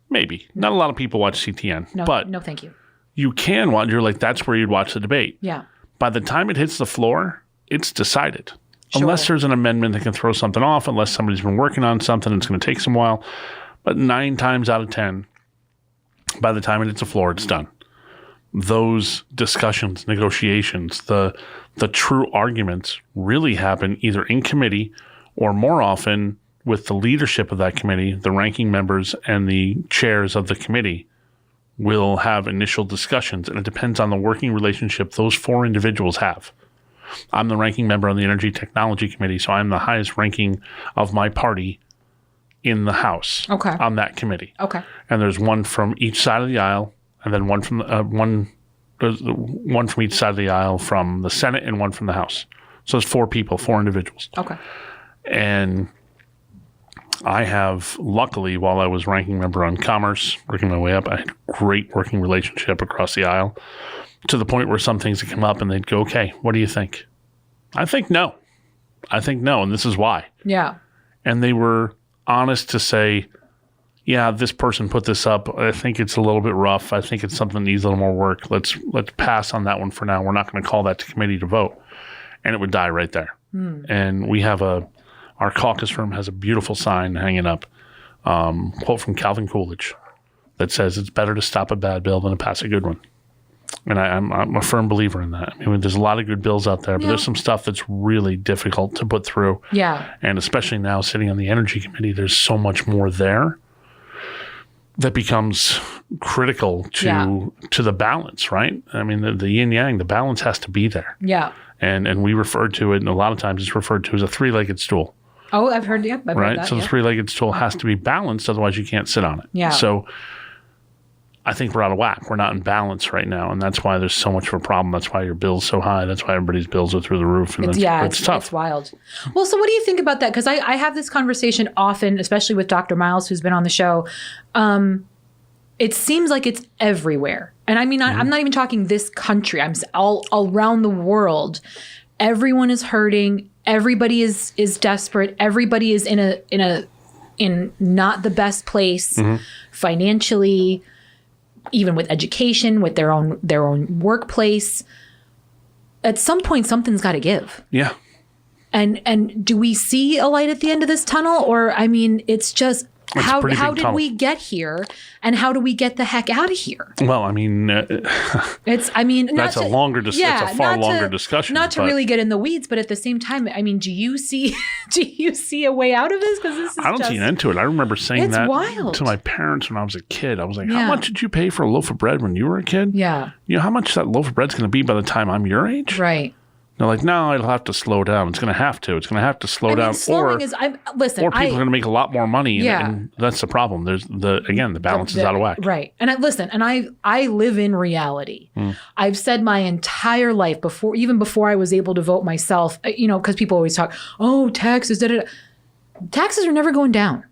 Maybe. Not a lot of people watch CTN. No, thank you. You can watch. You're like, that's where you'd watch the debate. Yeah. By the time it hits the floor, it's decided. Sure. Unless there's an amendment that can throw something off, unless somebody's been working on something, it's going to take some while. But 9 times out of 10, by the time it hits the floor, it's done. those discussions, negotiations, the true arguments really happen either in committee or more often with the leadership of that committee, the ranking members and the chairs of the committee will have initial discussions, and it depends on the working relationship those 4 individuals have. I'm the ranking member on the Energy Technology Committee, so I'm the highest ranking of my party in the House on that committee. Okay. And there's one from each side of the aisle, and then one from each side of the aisle from the Senate and one from the House. So there's 4 people, 4 individuals. Okay. And I have, luckily, while I was ranking member on Commerce, working my way up, I had a great working relationship across the aisle to the point where some things would come up and they'd go, okay, what do you think? I think no. And this is why. Yeah. And they were honest to say, yeah, this person put this up. I think it's a little bit rough. I think it's something that needs a little more work. Let's pass on that one for now. We're not going to call that to committee to vote. And it would die right there. And we have our caucus room has a beautiful sign hanging up, quote from Calvin Coolidge, that says it's better to stop a bad bill than to pass a good one. And I'm a firm believer in that. I mean, there's a lot of good bills out there, but there's some stuff that's really difficult to put through. Yeah. And especially now sitting on the Energy Committee, there's so much more there that becomes critical to the balance, right? I mean, the yin-yang, the balance has to be there. Yeah. And we refer to it, and a lot of times it's referred to as a 3-legged stool. Oh, I've heard that. Right? So the 3-legged stool has to be balanced, otherwise you can't sit on it. Yeah. So I think we're out of whack. We're not in balance right now, and that's why there's so much of a problem. That's why your bill's so high. That's why everybody's bills are through the roof. And it's tough. It's wild. Well, so what do you think about that? Because I have this conversation often, especially with Dr. Miles, who's been on the show. It seems like it's everywhere. And I mean, I'm not even talking this country. I'm all around the world. Everyone is hurting. Everybody is desperate. Everybody is in not the best place financially, even with education, with their own workplace. At some point, something's got to give. Yeah. And do we see a light at the end of this tunnel? Or, I mean, it's just, how did we get here, and how do we get the heck out of here? Well, I mean, that's a longer discussion. Not to really get in the weeds, but at the same time, I mean, do you see a way out of this? Because this is I don't see an end to it. I remember saying that to my parents when I was a kid. I was like, how much did you pay for a loaf of bread when you were a kid? Yeah. You know how much that loaf of bread's going to be by the time I'm your age? Right. They're like, no, it'll have to slow down. It's going to have to. It's going to have to slow down. Or people are going to make a lot more money. And that's the problem. There's the balance is out of whack. Right. And I live in reality. I've said my entire life even before I was able to vote myself, because people always talk, oh, taxes, Taxes are never going down.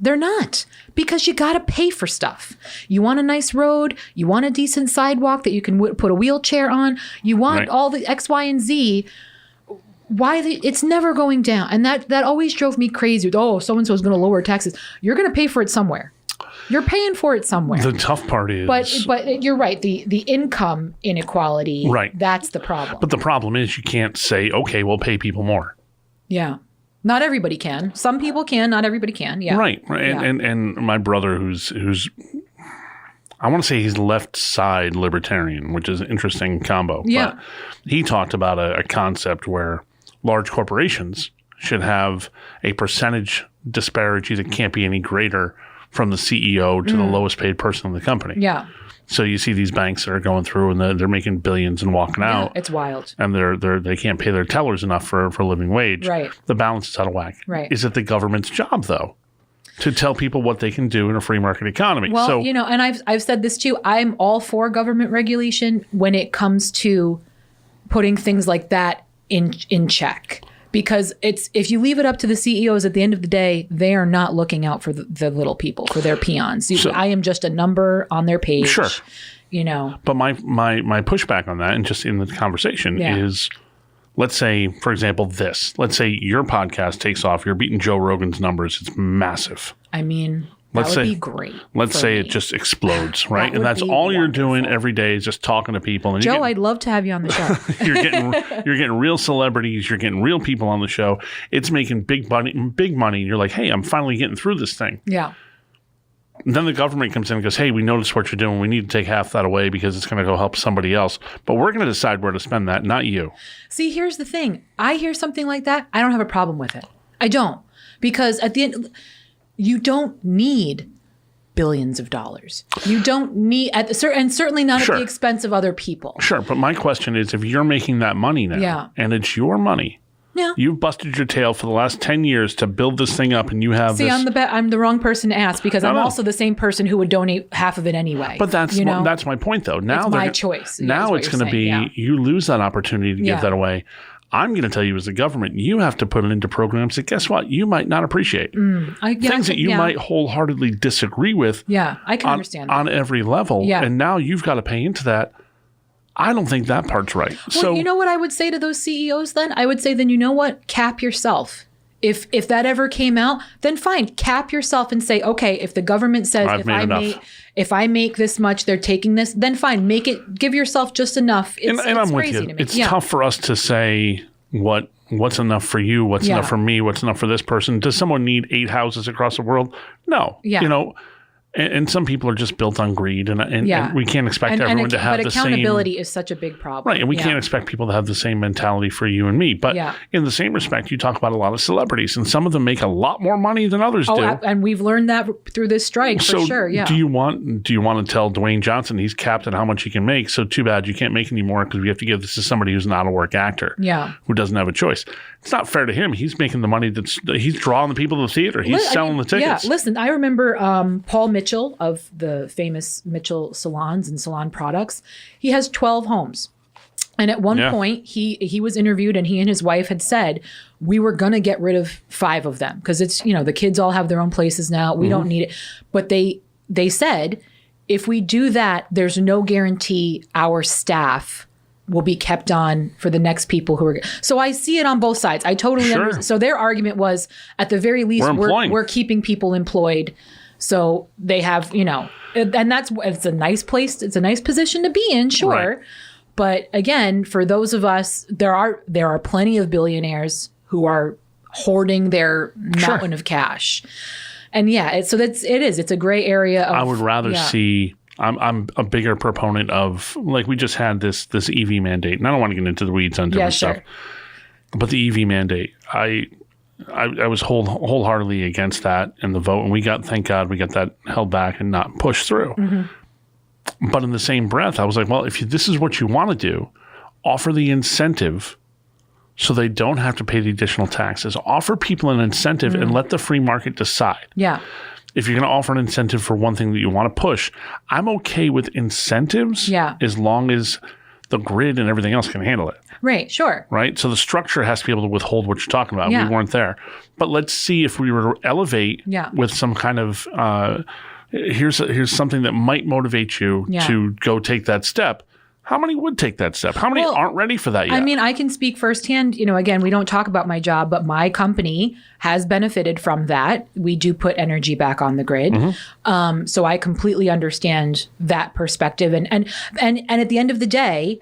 They're not, because you got to pay for stuff. You want a nice road. You want a decent sidewalk that you can put a wheelchair on. You want all the X, Y, and Z. It's never going down. And that always drove me crazy. So-and-so is going to lower taxes. You're going to pay for it somewhere. You're paying for it somewhere. The tough part is... But you're right. The income inequality, that's the problem. But the problem is you can't say, okay, we'll pay people more. Yeah. Not everybody can. Some people can. Not everybody can. Yeah. Right. And my brother, who's I want to say he's left side libertarian, which is an interesting combo. Yeah. But he talked about a concept where large corporations should have a percentage disparity that can't be any greater from the CEO to the lowest paid person in the company. Yeah. So you see these banks that are going through and they're making billions and walking out. It's wild. And they can't pay their tellers enough for a living wage. Right. The balance is out of whack. Right. Is it the government's job, though, to tell people what they can do in a free market economy? Well, and I've said this too. I'm all for government regulation when it comes to putting things like that in check. Because if you leave it up to the CEOs at the end of the day, they are not looking out for the little people, for their peons. I am just a number on their page. Sure. But my pushback on that, and just in the conversation, is, let's say, for example, let's say your podcast takes off. You're beating Joe Rogan's numbers. It's massive. I mean, that would be great. Let's say it just explodes, right? And that's all you're doing every day is just talking to people. And Joe, I'd love to have you on the show. you're getting real celebrities. You're getting real people on the show. It's making big money. And you're like, hey, I'm finally getting through this thing. Yeah. And then the government comes in and goes, hey, we noticed what you're doing. We need to take half that away because it's going to go help somebody else. But we're going to decide where to spend that, not you. See, here's the thing. I hear something like that. I don't have a problem with it. I don't. Because at the end, you don't need billions of dollars. You don't need, and certainly not at the expense of other people. Sure. But my question is, if you're making that money now and it's your money, you've busted your tail for the last 10 years to build this thing up and you have this. I'm the wrong person to ask because I'm also the same person who would donate half of it anyway. But that's my point though. Now it's my choice. Now it's going to be, you lose that opportunity to give that away. I'm going to tell you as a government, you have to put it into programs that, guess what, you might not appreciate. Things that you might wholeheartedly disagree with. Yeah, I can understand that. On every level. Yeah. And now you've got to pay into that. I don't think that part's right. Well, so, you know what I would say to those CEOs then? I would say then, you know what? Cap yourself. If that ever came out, then fine, cap yourself and say, okay, if the government says if I make this much, they're taking this, then fine, give yourself just enough. And I'm with you. It's tough for us to say what's enough for you, what's enough for me, what's enough for this person. Does someone need 8 houses across the world? No. Yeah. You know, and some people are just built on greed, and we can't expect everyone to have the same. But accountability is such a big problem. Right, and we can't expect people to have the same mentality for you and me. But in the same respect, you talk about a lot of celebrities, and some of them make a lot more money than others do. And we've learned that through this strike, for sure, yeah. Do you want to tell Dwayne Johnson he's capped at how much he can make, so too bad you can't make any more because we have to give this to somebody who's an out-of-work actor who doesn't have a choice. It's not fair to him. He's making the money he's drawing the people to the theater. He's selling the tickets. Yeah, listen, I remember Paul Mitchell of the famous Mitchell salons and salon products. He has 12 homes. And at one point, he was interviewed and he and his wife had said, we were going to get rid of 5 of them because it's, the kids all have their own places now. We don't need it. But they said, if we do that, there's no guarantee our staff will be kept on for the next people who are. So I see it on both sides. I totally understand. So their argument was, at the very least, we're keeping people employed. So they have, and it's a nice place. It's a nice position to be in, sure. Right. But again, for those of us, there are plenty of billionaires who are hoarding their mountain of cash. And it's a gray area. I would rather see. I'm a bigger proponent of, like, we just had this EV mandate, and I don't want to get into the weeds on different stuff, but the EV mandate, I was wholeheartedly against that in the vote, and thank God we got that held back and not pushed through. Mm-hmm. But in the same breath, I was like, well, if this is what you want to do, offer the incentive so they don't have to pay the additional taxes. Offer people an incentive and let the free market decide. Yeah. If you're going to offer an incentive for one thing that you want to push, I'm okay with incentives as long as the grid and everything else can handle it. Right, sure. Right? So the structure has to be able to withhold what you're talking about. Yeah. We weren't there. But let's see if we were to elevate with some kind of, here's something that might motivate you to go take that step. How many would take that step? How many aren't ready for that yet? I mean, I can speak firsthand. Again, we don't talk about my job, but my company has benefited from that. We do put energy back on the grid. Mm-hmm. So I completely understand that perspective. And at the end of the day,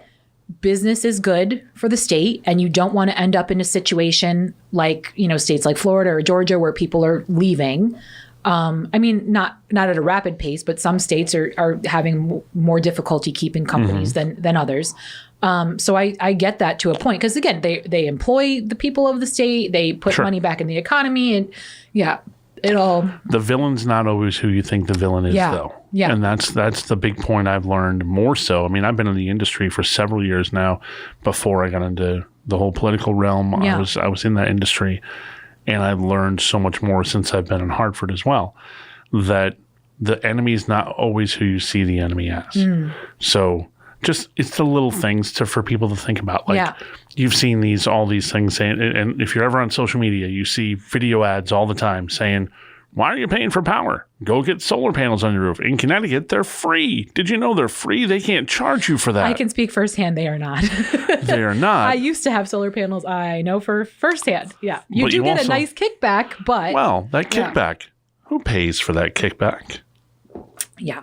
business is good for the state, and you don't want to end up in a situation like, states like Florida or Georgia where people are leaving. I mean, not at a rapid pace, but some states are having more difficulty keeping companies than others. So I get that to a point, because again, they employ the people of the state, they put money back in the economy, and it all. The villain's not always who you think the villain is, though. Yeah. And that's the big point I've learned more so. I mean, I've been in the industry for several years now before I got into the whole political realm. I was in that industry. And I've learned so much more since I've been in Hartford as well, that the enemy is not always who you see the enemy as. So it's the little things for people to think about. Like you've seen all these things saying, and if you're ever on social media, you see video ads all the time saying, why are you paying for power? Go get solar panels on your roof. In Connecticut, they're free. Did you know they're free? They can't charge you for that. I can speak firsthand. They are not. They are not. I used to have solar panels. I know for firsthand. Yeah. You do get a nice kickback, but. Well, that kickback, who pays for that kickback? Yeah.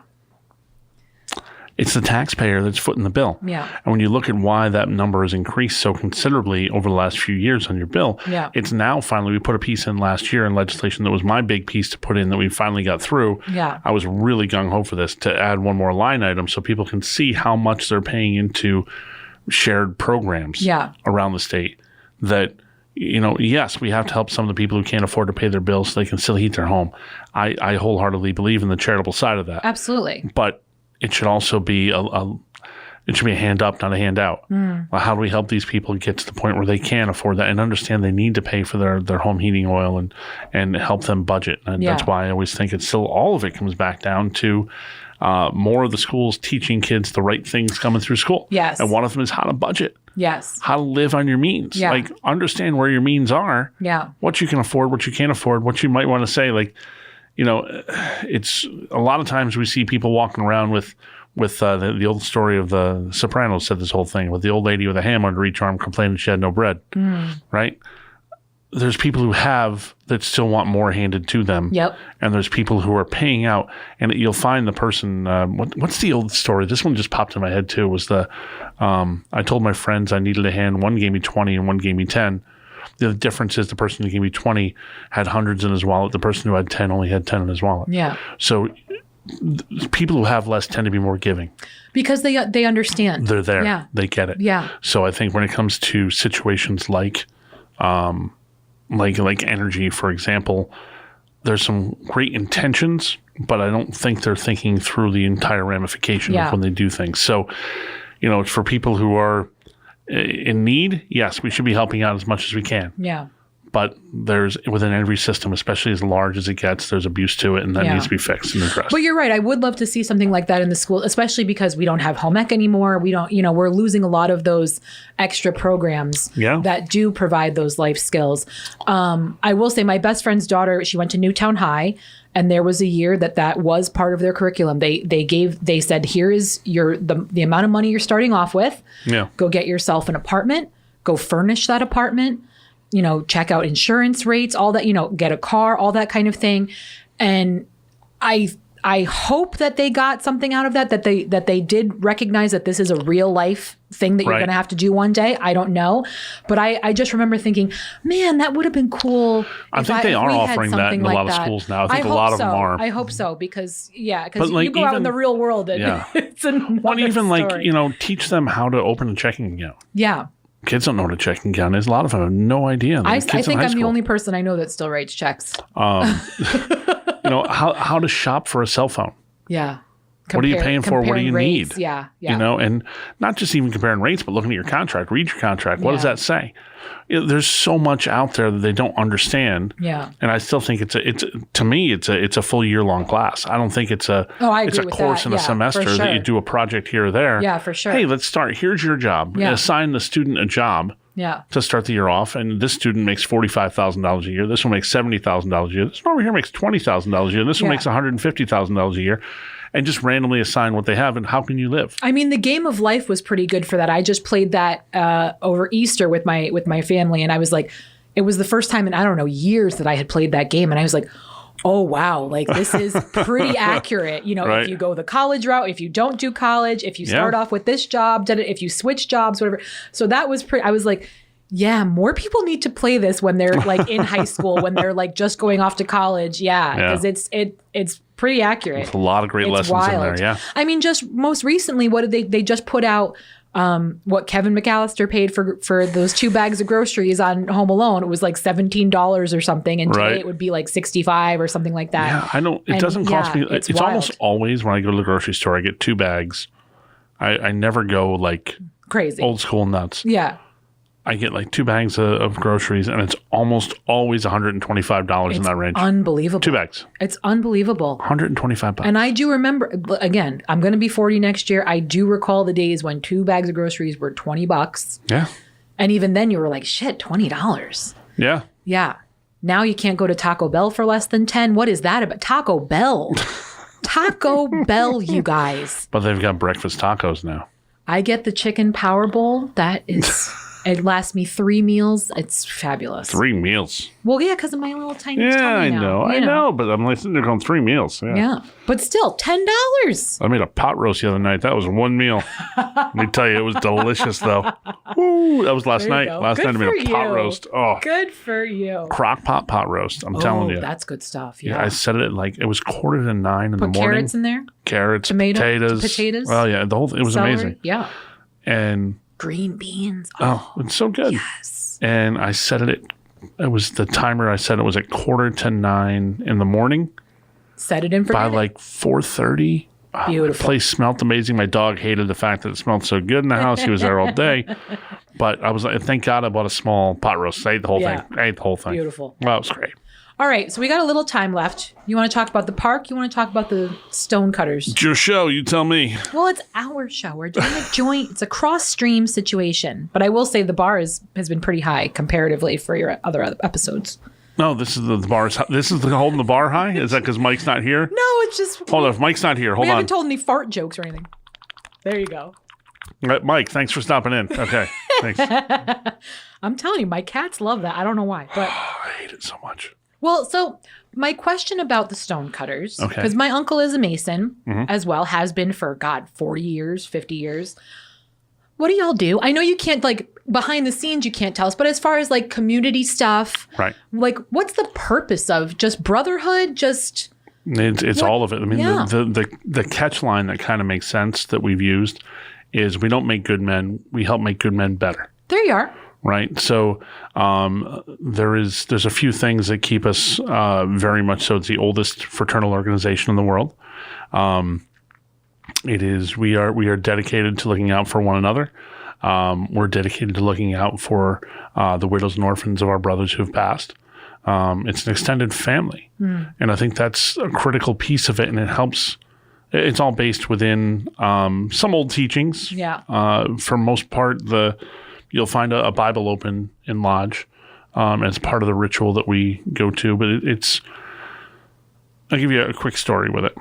it's the taxpayer that's footing the bill. Yeah. And when you look at why that number has increased so considerably over the last few years on your bill, it's now finally, we put a piece in last year in legislation that was my big piece to put in that we finally got through. Yeah. I was really gung-ho for this to add one more line item so people can see how much they're paying into shared programs around the state. That, yes, we have to help some of the people who can't afford to pay their bills so they can still heat their home. I wholeheartedly believe in the charitable side of that. Absolutely. But it should also be it should be a hand up, not a hand out. Well, how do we help these people get to the point where they can afford that and understand they need to pay for their home heating oil and help them budget? And that's why I always think it's still all of it comes back down to more of the schools teaching kids the right things coming through school. Yes. And one of them is how to budget. Yes. How to live on your means. Yeah. Like, understand where your means are. Yeah. What you can afford, what you can't afford, what you might want to say. Like, it's a lot of times we see people walking around with the old story of the Sopranos said this whole thing with the old lady with a ham under each arm complaining she had no bread. Right? There's people who have that still want more handed to them. Yep. And there's people who are paying out. And you'll find the person, what's the old story? This one just popped in my head too, was I told my friends I needed a hand. One gave me 20 and one gave me 10. The difference is the person who gave me 20 had hundreds in his wallet. The person who had 10 only had 10 in his wallet. Yeah. So people who have less tend to be more giving. Because they understand. They're there. Yeah. They get it. Yeah. So I think when it comes to situations like energy, for example, there's some great intentions, but I don't think they're thinking through the entire ramification of when they do things. So, for people who are in need, yes, we should be helping out as much as we can. Yeah. But there's, within every system, especially as large as it gets, there's abuse to it, and that needs to be fixed and addressed. But you're right. I would love to see something like that in the school, especially because we don't have home ec anymore. We don't, we're losing a lot of those extra programs that do provide those life skills. I will say my best friend's daughter, she went to Newtown High, and there was a year that was part of their curriculum. They said, here is the amount of money you're starting off with. Yeah. Go get yourself an apartment. Go furnish that apartment. Check out insurance rates, all that, get a car, all that kind of thing. And I hope that they got something out of that they did recognize that this is a real life thing that you're going to have to do one day. I don't know. But I just remember thinking, man, that would have been cool. I think they are offering that in a lot of schools now. I think a lot of them are. I hope so because you go out in the real world and it's another story. Teach them how to open a checking account. Yeah. Kids don't know what a checking account is. A lot of them have no idea. I think I'm the only person I know that still writes checks. How to shop for a cell phone. Yeah. What are you paying for? What do you need? Yeah. And not just even comparing rates, but looking at your contract. Read your contract. What does that say? There's so much out there that they don't understand. Yeah. And I still think it's a full year-long class. I don't think it's a course in a semester that you do a project here or there. Yeah, for sure. Hey, let's start. Here's your job. Yeah. Assign the student a job. Yeah. To start the year off, and this student makes $45,000 a year. This one makes $70,000 a year. This one over here makes $20,000 a year. This one makes $150,000 a year. And just randomly assign what they have and how can you live. I mean, the game of life was pretty good for that. I just played that over Easter with my family, and I was like, it was the first time in I don't know years that I had played that game, and I was like, oh wow, like this is pretty accurate. If you go the college route, if you don't do college, if you start off with this job, if you switch jobs, whatever. So that was pretty. I was like, yeah, more people need to play this when they're like in high school, when they're like just going off to college. Yeah, because it's pretty accurate. It's a lot of great lessons in there. Yeah, I mean, just most recently, what did they just put out? What Kevin McAllister paid for those 2 bags of groceries on Home Alone. It was like $17 or something, and today it would be like $65 or something like that. Yeah, I know it doesn't cost me. It's almost always when I go to the grocery store, I get 2 bags. I never go like crazy old school nuts. Yeah. I get like 2 bags of groceries, and it's almost always $125 in that range. Unbelievable. 2 bags. It's unbelievable. $125. And I do remember, again, I'm going to be 40 next year. I do recall the days when 2 bags of groceries were $20. Yeah. And even then you were like, shit, $20. Yeah. Yeah. Now you can't go to Taco Bell for less than 10. What is that about? Taco Bell. Taco Bell, you guys. But they've got breakfast tacos now. I get the chicken power bowl. That is It lasts me 3 meals. It's fabulous. 3 meals. Well, yeah, because of my little tiny tummy now. I know, but I'm like sitting there going 3 meals. Yeah, but still, $10. I made a pot roast the other night. That was 1 meal. Let me tell you, it was delicious, though. Woo, that was last night. Last night I made a pot roast. Oh, good for you. Crock pot roast. I'm telling you. That's good stuff. Yeah, I set it like it was 8:45 in the morning. Put carrots in there? Carrots, potatoes. Oh, yeah. It was celery. Amazing. Yeah. And green beans. Oh, it's so good. Yes. And I set it was the timer I set it was at 8:45 in the morning. Set it in for by like 4:30. Beautiful. The place smelled amazing. My dog hated the fact that it smelled so good in the house. He was there all day. But I was like, thank God I bought a small pot roast. I ate the whole thing. I ate the whole thing. Beautiful. Well, it was great. All right. So we got a little time left. You want to talk about the park? You want to talk about the stone cutters? It's your show. You tell me. Well, it's our show. We're doing a joint. It's a cross-stream situation. But I will say the bar has been pretty high comparatively for your other episodes. No, this is the bar. This is the holding the bar high? Is that because Mike's not here? No, it's just... Hold on. If Mike's not here, hold on. We haven't told any fart jokes or anything. There you go. Mike, thanks for stopping in. Okay, thanks. I'm telling you, my cats love that. I don't know why, but... I hate it so much. Well, so my question about the stone cutters, because my uncle is a mason as well, has been for, 40 years, 50 years. What do y'all do? I know you can't, behind the scenes, you can't tell us, but as far as, community stuff, right? What's the purpose of just brotherhood? It's all of it. I mean, the catch line that kind of makes sense that we've used is we don't make good men, we help make good men better. There you are. Right. So there's a few things that keep us very much so. It's the oldest fraternal organization in the world. We are dedicated to looking out for one another. We're dedicated to looking out for the widows and orphans of our brothers who've passed. It's an extended family. And I think that's a critical piece of it. And it helps. It's all based within some old teachings. Yeah. For most part, you'll find a Bible open in Lodge as part of the ritual that we go to. But I'll give you a quick story with it.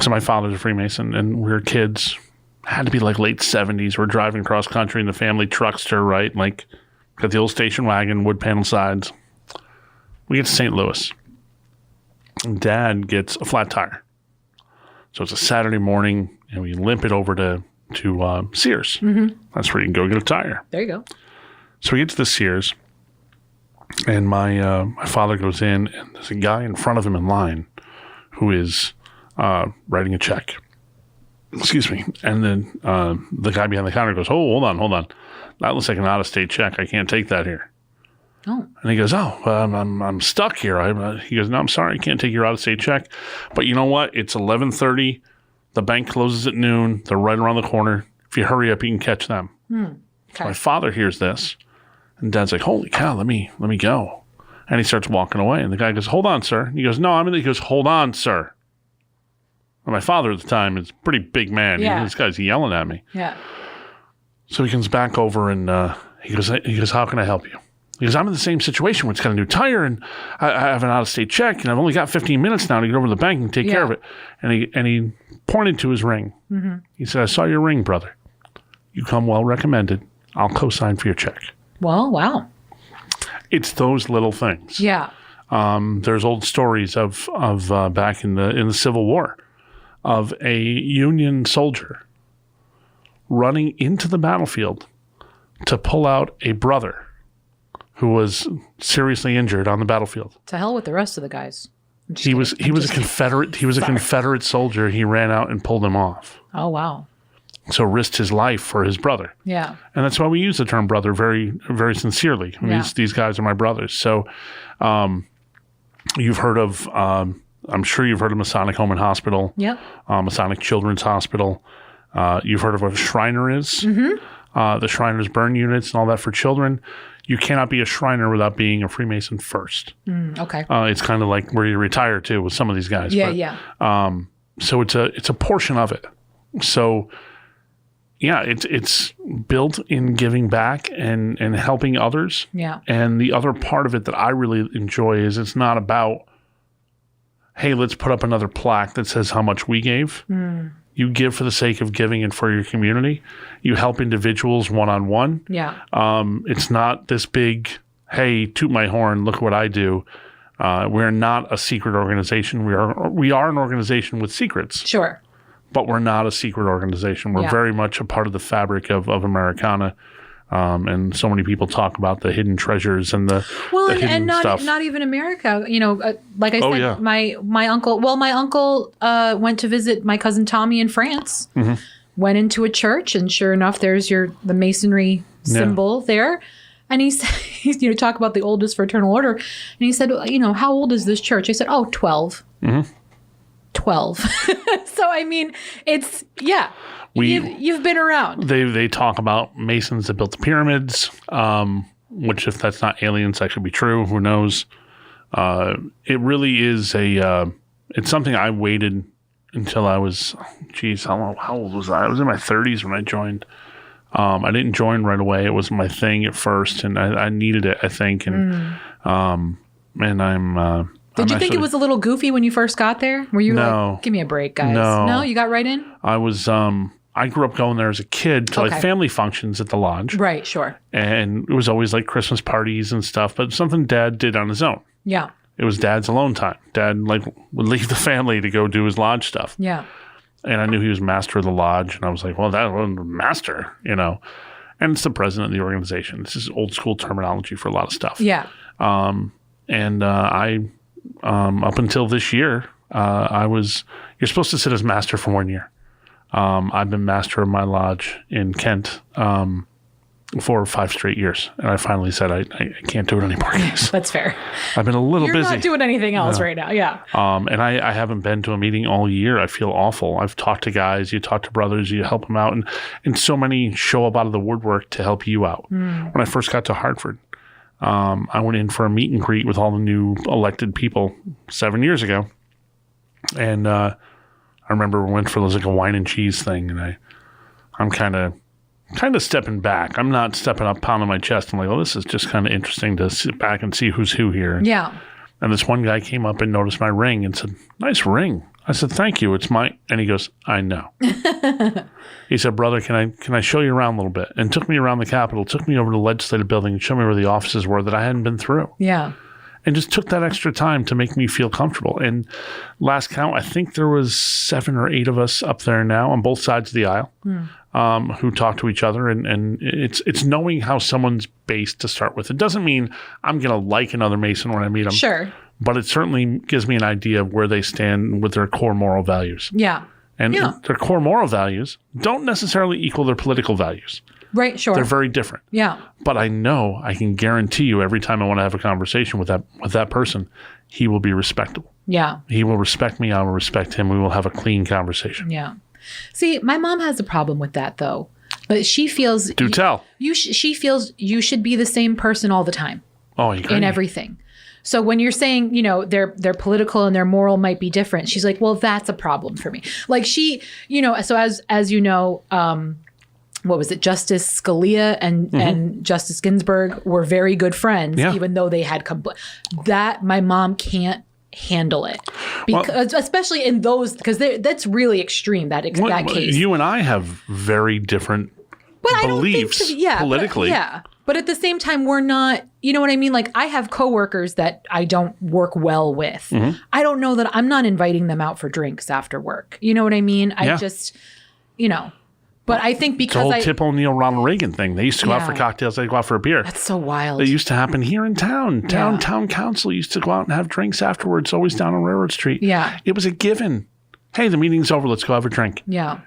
So my father's a Freemason, and we were kids. Had to be late 70s. We're driving cross country in the family truckster, right? Got the old station wagon, wood panel sides. We get to St. Louis. And Dad gets a flat tire. So it's a Saturday morning, and we limp it over to Sears. That's where you can go get a tire. There you go. So we get to the Sears, and my father goes in, and there's a guy in front of him in line who is writing a check. Excuse me. And then the guy behind the counter goes, "Oh, hold on. That looks like an out-of-state check. I can't take that here." Oh. And he goes, I'm stuck here. He goes, "No, I'm sorry. I can't take your out-of-state check. But you know what? It's 11:30. The bank closes at noon. They're right around the corner. If you hurry up, you can catch them." Okay. So my father hears this, and Dad's like, "Holy cow, let me go." And he starts walking away. And the guy goes, "Hold on, sir." He goes, "No, he goes, "Hold on, sir." And my father at the time is a pretty big man. Yeah. This guy's yelling at me. Yeah. So he comes back over and he goes, "How can I help you?" He goes, "I'm in the same situation where it's got a new tire and I have an out-of-state check and I've only got 15 minutes now to get over to the bank and take care of it." And he pointed to his ring. He said, "I saw your ring, brother. You come well recommended. I'll co-sign for your check." Well, wow. It's those little things. Yeah. There's old stories of back in the Civil War of a Union soldier running into the battlefield to pull out a brother who was seriously injured on the battlefield. To hell with the rest of the guys. He was a Confederate. He was a Confederate soldier. He ran out and pulled him off. Oh, wow. So risked his life for his brother. Yeah. And that's why we use the term brother very, very sincerely. I mean, these guys are my brothers. So you've heard of, I'm sure you've heard of Masonic Home and Hospital. Yep. Masonic Children's Hospital. You've heard of what a Shriner is. The Shriners burn units and all that for children. You cannot be a Shriner without being a Freemason first. Okay. It's kind of like where you retire too with some of these guys. Yeah, but, so it's a portion of it. So yeah, it's built in giving back and helping others. Yeah. And the other part of it that I really enjoy is it's not about, hey, let's put up another plaque that says how much we gave. You give for the sake of giving and for your community. You help individuals one-on-one. Yeah. It's not this big, hey, toot my horn, look what I do. We're not a secret organization. We are an organization with secrets. Sure. But we're not a secret organization. We're very much a part of the fabric of Americana. And so many people talk about the hidden treasures and the hidden stuff. Not even America. Like I said, my uncle went to visit my cousin Tommy in France, went into a church, and sure enough, there's the masonry symbol there. And he's talk about the oldest fraternal order. And he said, how old is this church? I said, 12. 12. So, I mean, it's, you've been around. They talk about Masons that built the pyramids, which if that's not aliens, that could be true. Who knows? It really is it's something I waited until I was, how old was I? I was in my 30s when I joined. I didn't join right away. It wasn't my thing at first, and I needed it, I think. And I'm... Did you think it was a little goofy when you first got there? Were you like, give me a break, guys? No, you got right in? I was, I grew up going there as a kid to like family functions at the lodge. Right, sure. And it was always like Christmas parties and stuff, but something Dad did on his own. Yeah. It was Dad's alone time. Dad would leave the family to go do his lodge stuff. Yeah. And I knew he was master of the lodge, and I was like, well, that was master, And it's the president of the organization. This is old school terminology for a lot of stuff. Yeah. I up until this year, you're supposed to sit as master for 1 year. I've been master of my lodge in Kent for 5 straight years. And I finally said, I can't do it anymore. That's fair. I've been a little busy. You're not doing anything else right now. Yeah. And I haven't been to a meeting all year. I feel awful. I've talked to guys, you talk to brothers, you help them out. And so many show up out of the woodwork to help you out. When I first got to Hartford, I went in for a meet and greet with all the new elected people 7 years ago. And I remember we went for like a wine and cheese thing. And I'm kind of stepping back. I'm not stepping up, pounding my chest. I'm like, well, this is just kind of interesting to sit back and see who's who here. Yeah. And this one guy came up and noticed my ring and said, nice ring. I said, thank you. It's mine. And he goes, I know. He said, brother, can I show you around a little bit? And took me around the Capitol, took me over to the legislative building and showed me where the offices were that I hadn't been through. Yeah. And just took that extra time to make me feel comfortable. And last count, I think there was 7 or 8 of us up there now on both sides of the aisle who talk to each other. And it's knowing how someone's based to start with. It doesn't mean I'm going to like another Mason when I meet them. Sure. But it certainly gives me an idea of where they stand with their core moral values. Yeah. And their core moral values don't necessarily equal their political values. Right, sure. They're very different. Yeah. But I know, I can guarantee you every time I want to have a conversation with that person, he will be respectable. Yeah. He will respect me. I will respect him. We will have a clean conversation. Yeah. See, my mom has a problem with that, though. But she feels... Do tell. She feels you should be the same person all the time. Oh, I agree. In everything. So when you're saying, their political and their moral might be different, she's like, well, that's a problem for me. Like she, so as you know, what was it? Justice Scalia and Justice Ginsburg were very good friends, even though they had that my mom can't handle it because especially in those, because that's really extreme, that case. You and I have very different beliefs politically. But at the same time, we're not, you know what I mean? Like I have coworkers that I don't work well with. I don't know that I'm not inviting them out for drinks after work. You know what I mean? I just, but I think because the whole Tip O'Neill, Ronald Reagan thing, they used to go out for cocktails, they'd go out for a beer. That's so wild. It used to happen here in town. Town council used to go out and have drinks afterwards, always down on Railroad Street. Yeah. It was a given. Hey, the meeting's over. Let's go have a drink. Yeah.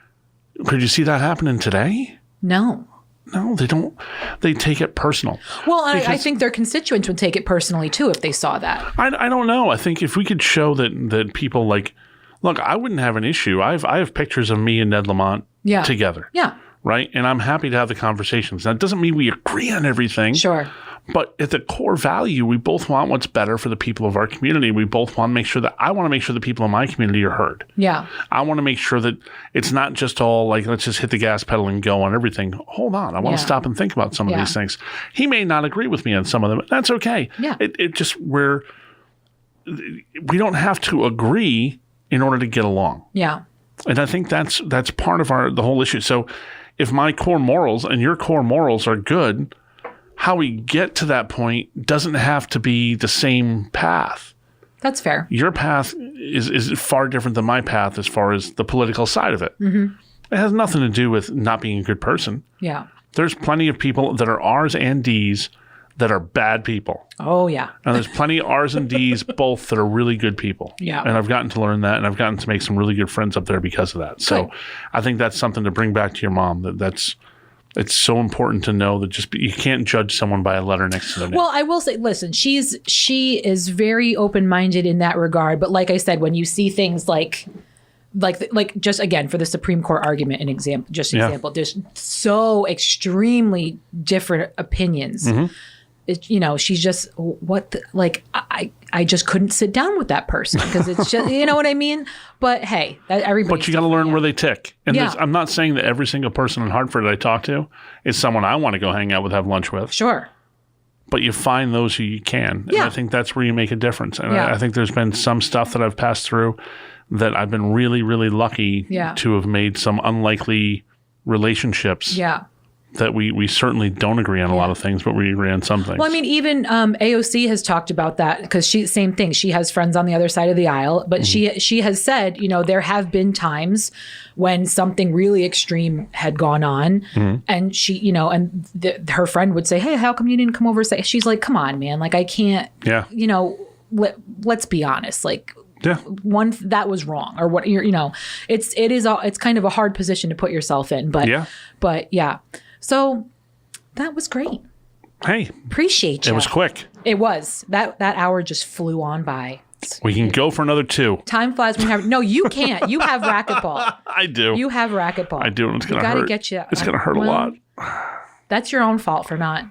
Could you see that happening today? No. No, they don't. They take it personal. Well, I think their constituents would take it personally, too, if they saw that. I don't know. I think if we could show that people like, look, I wouldn't have an issue. I have pictures of me and Ned Lamont together. Yeah. Right? And I'm happy to have the conversations. Now, it doesn't mean we agree on everything. Sure. But at the core value, we both want what's better for the people of our community. We both want to make sure that I want to make sure the people in my community are heard. Yeah. I want to make sure that it's not just all like, let's just hit the we pedal and go on everything. Hold on. I want to stop and think about some of these things. He may not agree with me on some of them. That's okay. Yeah. It just, we don't have to agree in order to get along. Yeah. And I think that's part of the whole issue. So if my core morals and your core morals are good, how we get to that point doesn't have to be the same path. That's fair. Your path is far different than my path as far as the political side of it. Mm-hmm. It has nothing to do with not being a good person. Yeah. There's plenty of people that are R's and D's that are bad people. Oh, yeah. And there's plenty of R's and D's both that are really good people. Yeah. And I've gotten to learn that, and I've gotten to make some really good friends up there because of that. So I think that's something to bring back to your mom. It's so important to know that you can't judge someone by a letter next to their name. Well, I will say, listen, she is very open-minded in that regard. But like I said, when you see things like just again for the Supreme Court argument, example, there's so extremely different opinions. Mm-hmm. She's just I just couldn't sit down with that person because it's just, you know what I mean? But hey, everybody. But you got to learn where they tick. And I'm not saying that every single person in Hartford that I talk to is someone I want to go hang out with, have lunch with. Sure. But you find those who you can. And I think that's where you make a difference. And I think there's been some stuff that I've passed through that I've been really, really lucky to have made some unlikely relationships. Yeah. That we certainly don't agree on a lot of things, but we agree on some things. Well, I mean, even AOC has talked about that because same thing. She has friends on the other side of the aisle, but she has said, there have been times when something really extreme had gone on, and she, her friend would say, "Hey, how come you didn't come over?" She's like, "Come on, man! Like I can't. Yeah. Let's be honest. Like." Yeah. One that was wrong, or what it's kind of a hard position to put yourself in, but yeah. So that was great. Hey, appreciate you. It was quick. It was that hour just flew on by. We can go for another 2. Time flies when you have. No, you can't. You have racquetball. I do. You have racquetball. I do. And it's gonna hurt. Gotta get you. It's gonna hurt a lot. That's your own fault for not.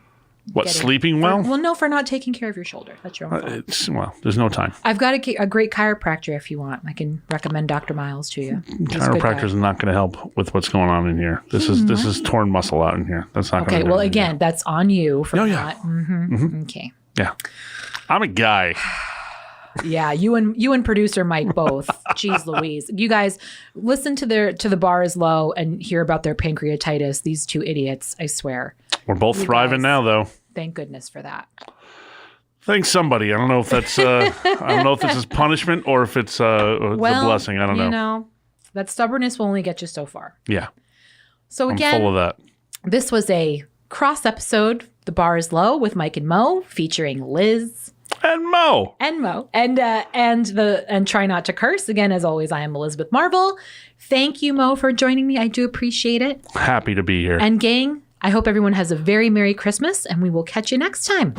Sleeping well? No, for not taking care of your shoulder. That's your own fault. There's no time. I've got a great chiropractor if you want. I can recommend Dr. Miles to you. Chiropractor's not going to help with what's going on in here. This is torn muscle out in here. That's not going to Okay, well, again, that's on you for not. Mm-hmm. Mm-hmm. Okay. Yeah. I'm a guy. Yeah, you and producer Mike both. Jeez Louise. You guys listen to the bar is low and hear about their pancreatitis. These 2 idiots, I swear. We're both thriving now, though. Thank goodness for that. Thanks, somebody. I don't know if that's. I don't know if this is punishment or if it's a blessing. I don't know. That stubbornness will only get you so far. Yeah. So again, I'm full of that. This was a cross episode. The Bar is Low with Mike and Mo, featuring Liz and Mo and Try Not to Curse. Again, as always, I am Elizabeth Marvel. Thank you, Mo, for joining me. I do appreciate it. Happy to be here. And gang, I hope everyone has a very Merry Christmas, and we will catch you next time.